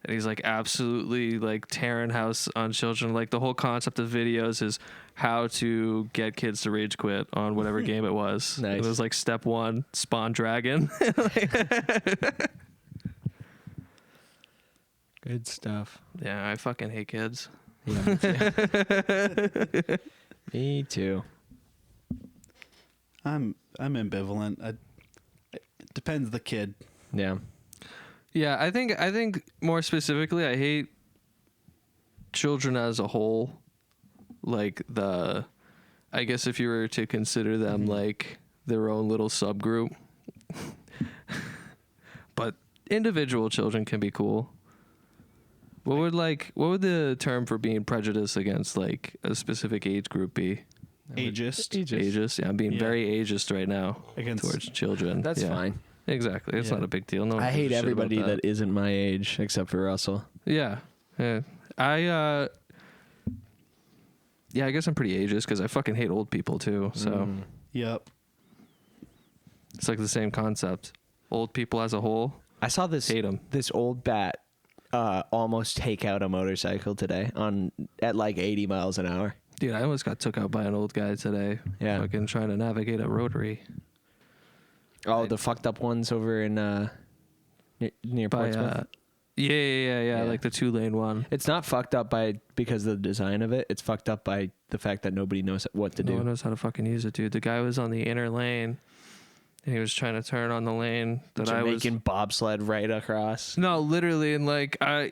and he's like absolutely like tearing house on children. Like the whole concept of videos is how to get kids to rage quit on whatever game it was. Nice. It was like step 1, spawn dragon. Good stuff. Yeah, I fucking hate kids. Yeah. Me too. I'm ambivalent. It depends the kid. Yeah. Yeah, I think more specifically, I hate children as a whole. Like I guess if you were to consider them like their own little subgroup, but individual children can be cool. What would the term for being prejudiced against like a specific age group be? Ageist. Ageist. Yeah, I'm being very ageist right now Against- towards children. That's Yeah. fine. Exactly. It's Yeah. not a big deal. No one I gives a hate shit about everybody that isn't my age except for Russell. Yeah. I guess I'm pretty ageist because I fucking hate old people too. So Yep. it's like the same concept. Old people as a whole, I saw this hate them. this old bat almost take out a motorcycle today at like 80 miles an hour. Dude, I almost got took out by an old guy today. Yeah. Fucking trying to navigate a rotary. Oh, the fucked up ones over in near By, Portsmouth. yeah, like the 2-lane one. It's not fucked up because of the design of it. It's fucked up by the fact that nobody knows what to No one do. knows how to fucking use it, dude. The guy was on the inner lane, and he was trying to turn on the lane that I was. Jamaican bobsled right across. No, literally, and like I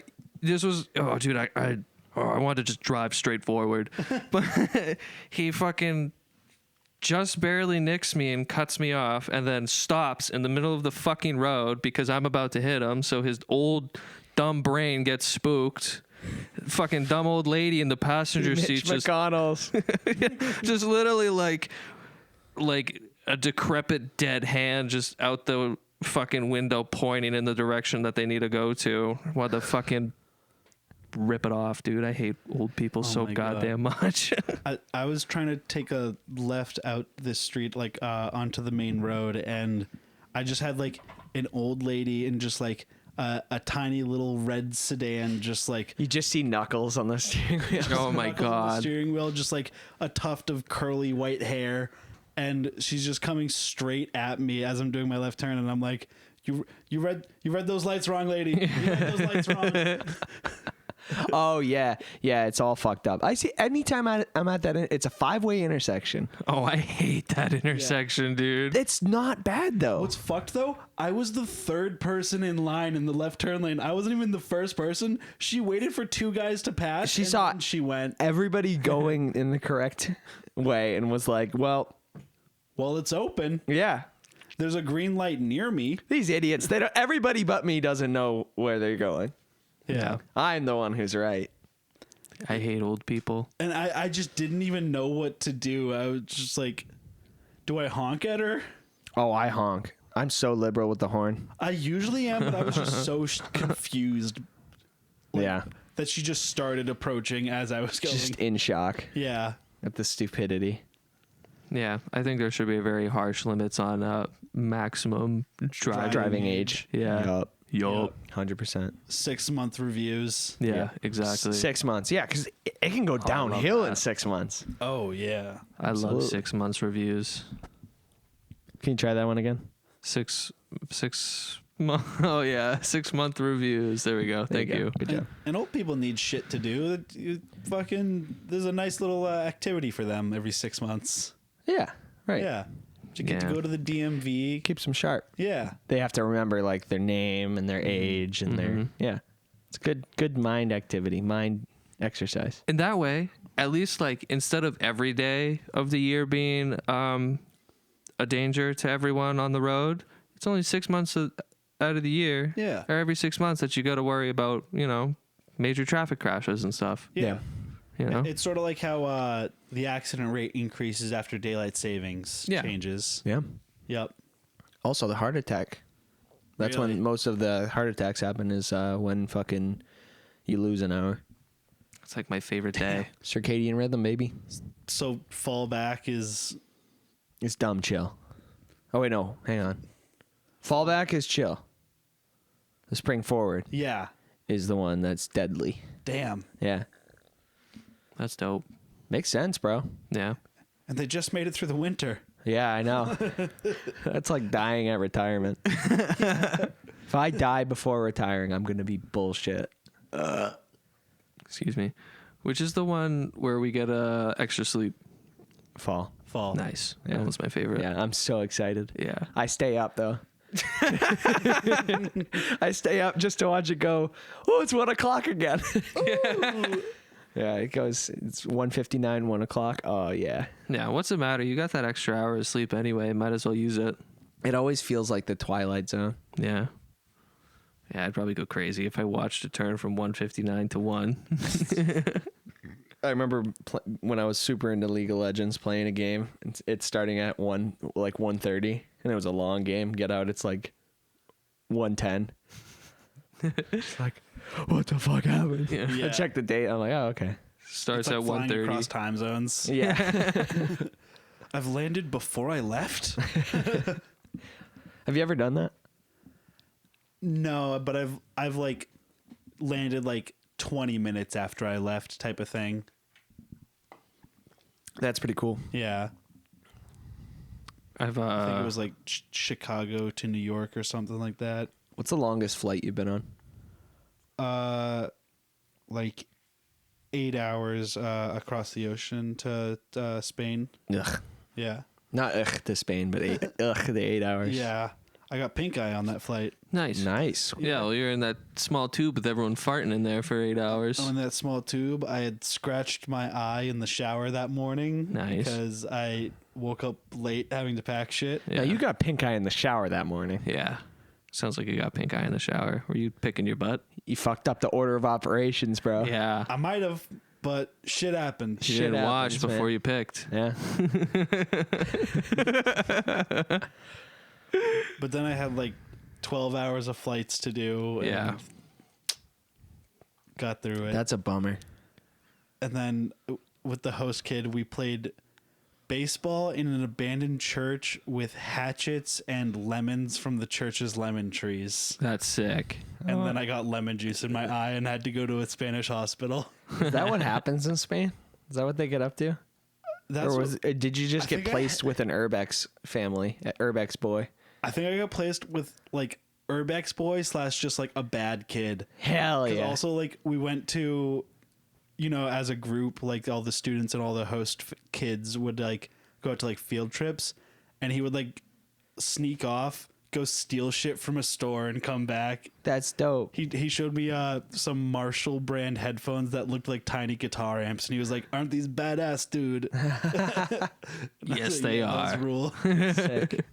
wanted to just drive straight forward, but he fucking just barely nicks me and cuts me off, and then stops in the middle of the fucking road because I'm about to hit him. So his old dumb brain gets spooked. Fucking dumb old lady in the passenger seat just McConnell's. just literally like a decrepit dead hand just out the fucking window pointing in the direction that they need to go to while the fucking rip it off, dude. I hate old people so my God. goddamn much. I was trying to take a left out this street, like onto the main road, and I just had like an old lady and just like a tiny little red sedan, just like You just see knuckles on the steering wheel. Oh my knuckles on the God. steering wheel, just like a tuft of curly white hair, and she's just coming straight at me as I'm doing my left turn, and I'm like, you read those lights wrong, lady. You read those lights wrong. Oh yeah, it's all fucked up. I see. Anytime I'm at that, it's a 5-way intersection. Oh, I hate that intersection, dude. It's not bad though. What's fucked though? I was the third person in line in the left turn lane. I wasn't even the first person. She waited for 2 guys to pass. She and saw then she went. Everybody going in the correct way and was like, "Well, It's open. yeah." There's a green light near me. These idiots. They don't. Everybody but me doesn't know where they're going. Yeah. I'm the one who's right. I hate old people. And I just didn't even know what to do. I was just like, do I honk at her? Oh, I honk. I'm so liberal with the horn. I usually am, but I was just so confused. Yeah. That she just started approaching as I was going. Just in shock Yeah. at the stupidity. Yeah, I think there should be very harsh limits on maximum Driving age. Yeah. Yup. 100%. 6-month reviews. Yeah, exactly. 6 months. Yeah, because it can go love downhill in that. 6 months. Oh yeah. I love Absolutely. 6 months reviews. Can you try that one again? 6 month. Oh yeah, 6 month reviews. There we go. There Thank you. go. Good job. And old people need shit to do. There's a nice little activity for them every 6 months. Yeah, right. Yeah. You get to Yeah. go to the DMV. Keeps them sharp. Yeah. They have to remember like their name and their age and their It's good mind activity, mind exercise. In that way, at least like instead of every day of the year being a danger to everyone on the road, it's only 6 months out of the year. Yeah. Or every 6 months that you got to worry about, major traffic crashes and stuff. Yeah. You know? It's sort of like how the accident rate increases after daylight savings Yeah. changes. Yeah. Yep. Also the heart attack. That's Really? when most of the heart attacks happen is when fucking you lose an hour. It's like my favorite day. Circadian rhythm, baby. So fallback is It's dumb chill. Oh wait, no, hang on. Fallback is chill. The spring forward yeah. is the one that's deadly. Damn. Yeah. That's dope. Makes sense, bro. Yeah. And they just made it through the winter. Yeah, I know. That's like dying at retirement. If I die before retiring, I'm going to be bullshit. Excuse me. Which is the one where we get extra sleep. Fall. Fall. Nice. Yeah. That was my favorite. Yeah, I'm so excited. Yeah. I stay up though. I stay up just to watch it go. Oh, it's 1 o'clock again. Yeah, it goes. It's 1:59, 1 o'clock. Oh yeah. Yeah. What's the matter? You got that extra hour of sleep anyway. Might as well use it. It always feels like the Twilight Zone. Yeah. Yeah, I'd probably go crazy if I watched it turn from 1:59 to 1. I remember when I was super into League of Legends playing a game. It's starting at 1:30, and it was a long game. Get out, it's like 1:10. It's like, what the fuck happened? Yeah. Yeah. I checked the date. I'm like, oh okay. Starts It's like at flying 1:30. across time zones. Yeah. I've landed before I left. Have you ever done that? No, but I've like landed like 20 minutes after I left type of thing. That's pretty cool. Yeah. I've I think it was like Chicago to New York or something like that. What's the longest flight you've been on? Like 8 hours across the ocean to Spain. Ugh. Yeah. Not to Spain, but the 8 hours. Yeah. I got pink eye on that flight. nice. Nice. Yeah, well, you're in that small tube with everyone farting in there for 8 hours. On that small tube, I had scratched my eye in the shower that morning. Nice. Because I woke up late having to pack shit. Yeah. Now you got pink eye in the shower that morning. Yeah. Sounds like you got pink eye in the shower. Were you picking your butt? You fucked up the order of operations, bro. Yeah. I might have, but shit happened. You Shit didn't wash happens, before man. you picked. Yeah. But then I had like 12 hours of flights to do. And Yeah. got through it. That's a bummer. And then with the host kid, we played baseball in an abandoned church with hatchets and lemons from the church's lemon trees. That's sick. And then I got lemon juice in my eye and had to go to a Spanish hospital. Is that what happens in Spain? Is that what they get up to? That's Or was did you just I get think I placed with an Urbex family, an Urbex boy? I think I got placed with like Urbex boy / just like a bad kid. Hell 'Cause yeah. also like we went to, as a group, like all the students and all the host kids would like go out to like field trips, and he would like sneak off, go steal shit from a store and come back. That's dope. He showed me some Marshall brand headphones that looked like tiny guitar amps, and he was like, "Aren't these badass, dude?" Yes, they Those are. rule. Sick.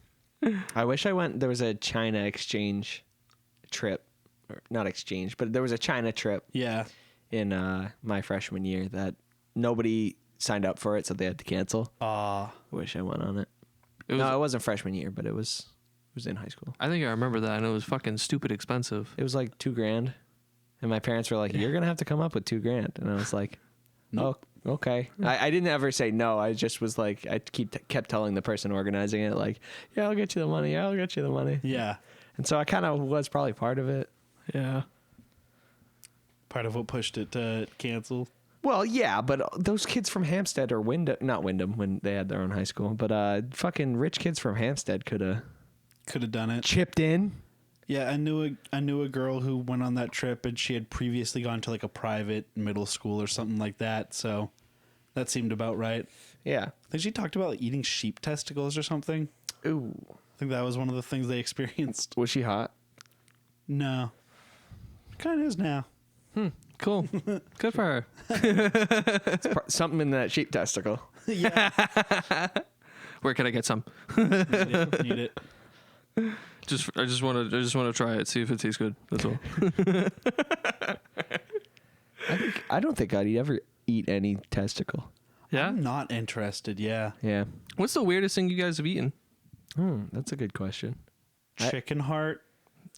I wish I went. There was a China exchange trip, or not exchange, but there was a China trip Yeah. in my freshman year that nobody signed up for it, so they had to cancel. Ah. I wish I went on it. It was, No, it wasn't freshman year, but it was was in high school. I think I remember that, and it was fucking stupid expensive. It was like $2,000, and my parents were like, "You're gonna have to come up with $2,000," and I was like, Nope. "Oh, okay." I didn't ever say no. I just was like, I kept telling the person organizing it, like, "Yeah, I'll get you the money. Yeah, I'll get you the money." Yeah. And so I kind of was probably part of it. Yeah. Part of what pushed it to cancel. Well, yeah, but those kids from Hampstead or not Wyndham when they had their own high school, but fucking rich kids from Hampstead could have done it. chipped in. Yeah, I knew a girl who went on that trip, and she had previously gone to like a private middle school or something like that. So that seemed about right. Yeah. I think she talked about like, eating sheep testicles or something. Ooh. I think that was one of the things they experienced. Was she hot? No, kind of is now. Cool. Good for her. Something in that sheep testicle. Yeah, Where can I get some? need it. I just want to try it, see if it tastes good. That's all. I don't think I'd ever eat any testicle. Yeah. I'm not interested. Yeah, Yeah. What's the weirdest thing you guys have eaten? That's a good question. chicken heart.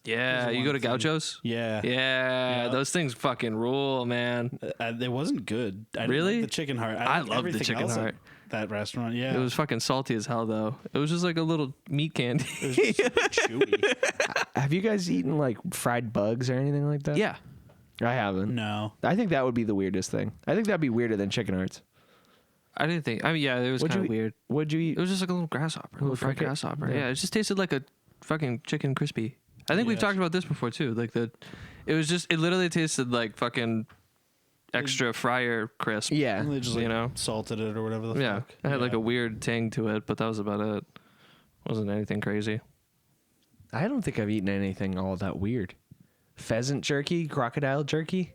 Yeah, There's you go to one thing. Gaucho's. Yeah, Yeah, those things fucking rule, man. It wasn't good. I didn't Really? like the chicken heart. I liked love the everything chicken else at heart. That restaurant. Yeah, It was fucking salty as hell, though. It was just like a little meat candy. It was just chewy. Have you guys eaten like fried bugs or anything like that? Yeah. I haven't. No, I think that would be the weirdest thing. I think that'd be weirder than chicken hearts. I didn't think. I mean, yeah, it was What'd kind you of weird. What'd you eat? It was just like a little grasshopper, a little fried cricket? grasshopper. Yeah. Yeah, it just tasted like a fucking chicken crispy. I think we've Yes. talked about this before too. Like it literally tasted like fucking extra fryer crisp. Yeah. they just like You know? salted it or whatever the Yeah, fuck. it had like a weird tang to it, but that was about it. Wasn't anything crazy. I don't think I've eaten anything all that weird. Pheasant jerky, crocodile jerky.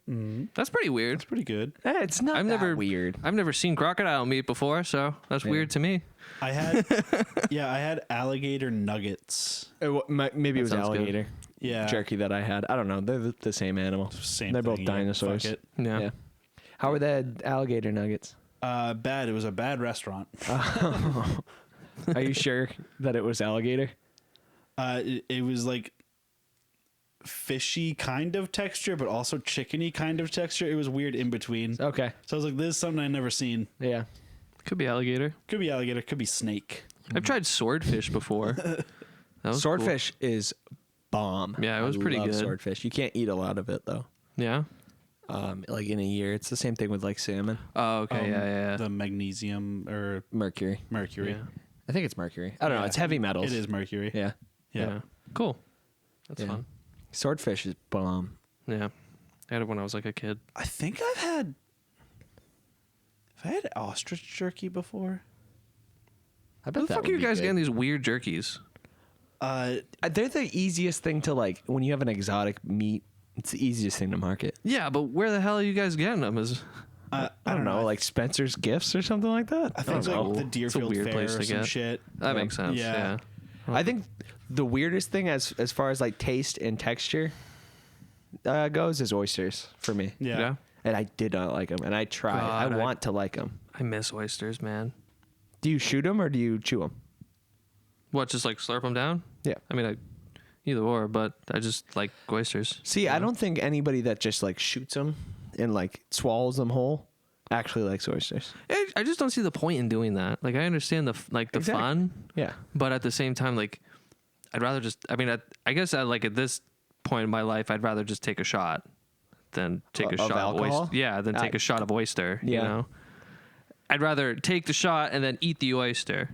That's pretty weird. It's pretty good. It's not I've that never weird. I've never seen crocodile meat before, so that's weird to me. I had alligator nuggets. Maybe it was sounds good. alligator Yeah, jerky that I had. I don't know. They're the same animal. Same. They're both thing, yeah. dinosaurs. Fuck it. Yeah. How were the alligator nuggets? Bad. It was a bad restaurant. Are you sure that it was alligator? It was like fishy kind of texture, but also chickeny kind of texture. It was weird in between. Okay. So I was like, this is something I've never seen. Yeah. Could be alligator. Could be alligator, could be snake. I've tried swordfish before. That was Swordfish is bomb. Yeah, it was pretty love good. Swordfish. You can't eat a lot of it though. Cool. Yeah. Like in a year, it's the same thing with like salmon, Oh, okay. Yeah. The magnesium or mercury. mercury. Yeah. I think it's mercury. I don't know. Yeah. It's heavy metals. It is mercury. Yeah. Yeah. Cool. That's Yeah. fun. Swordfish is bomb. Yeah. I had it when I was like a kid. I think Have I had ostrich jerky before? I How bet the that fuck would are you be guys good. getting these weird jerkies? They're the easiest thing to like when you have an exotic meat. It's the easiest thing to market. Yeah, but where the hell are you guys getting them? I don't know, like Spencer's Gifts or something like that. I think it's know. like the It's a Deerfield weird Fair place or to some get. shit. That makes sense. Yeah. Yeah. I think the weirdest thing as far as like taste and texture goes is oysters for me. Yeah. And I did not like them, and I tried. God, I want to like them. I miss oysters, man. Do you shoot them or do you chew them? What, just like slurp them down? Yeah. I mean, either or, but I just like oysters. See, I don't think anybody that just like shoots them and like swallows them whole actually likes oysters. I just don't see the point in doing that. Like, I understand the Exactly. fun, Yeah. but at the same time, like, I'd rather just. I mean, I guess like at this point in my life, I'd rather just take a shot than take a Of shot of alcohol? oyster. Yeah, than take a shot of oyster. Yeah. You know, I'd rather take the shot and then eat the oyster.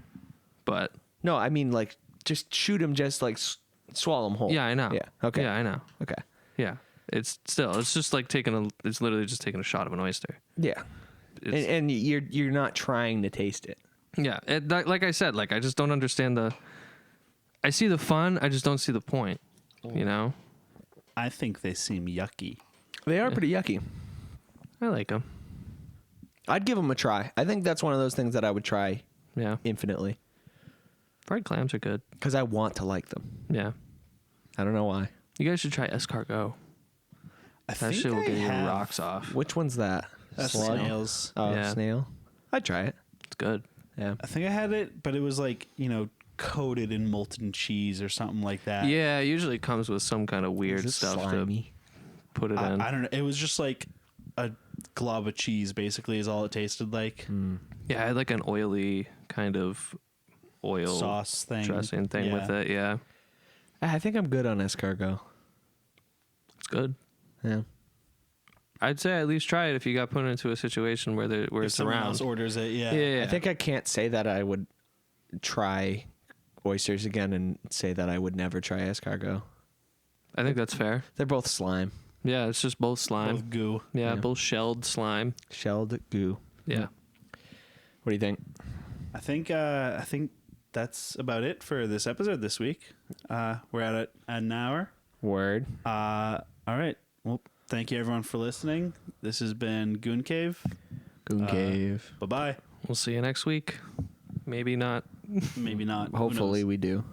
But No, I mean like just shoot them, just like swallow them whole. yeah, I know. Yeah. Okay. Yeah, I know. Okay. Yeah, it's just like it's literally just taking a shot of an oyster. Yeah. It's, And you're not trying to taste it. yeah, like I said, like I just don't understand I see the fun, I just don't see the point. You know, I think they seem yucky. They are pretty yucky. I like them. I'd give them a try. I think that's one of those things that I would try Yeah, infinitely fried clams are good. because I want to like them. Yeah, I don't know why. you guys should try escargot. I That think shit will I get your have. rocks off. Which one's that? That's Slug? snails. Oh, Yeah. snail. I'd try it. It's good. Yeah. I think I had it, but it was like, coated in molten cheese or something like that. Yeah, it usually comes with some kind of weird Is it stuff slimy? to put it in. I don't know. It was just like a glob of cheese, basically, is all it tasted like. Yeah, I had like an oily kind of oil Sauce thing. dressing thing with it. Yeah, I think I'm good on escargot. it's good. Yeah. I'd say at least try it if you got put into a situation where If it's someone around. else orders it, yeah. Yeah. I think I can't say that I would try oysters again and say that I would never try escargot. I think that's fair. They're both slime. Yeah, it's just both slime. Both goo. Yeah, Yeah. both shelled slime. Shelled goo. Yeah. What do you think? I think that's about it for this episode this week. We're at an hour. Word. All right. Well, thank you everyone for listening. This has been Goon Cave. Goon Cave. Bye-bye. We'll see you next week. Maybe not. Maybe not. Who Hopefully knows? we do.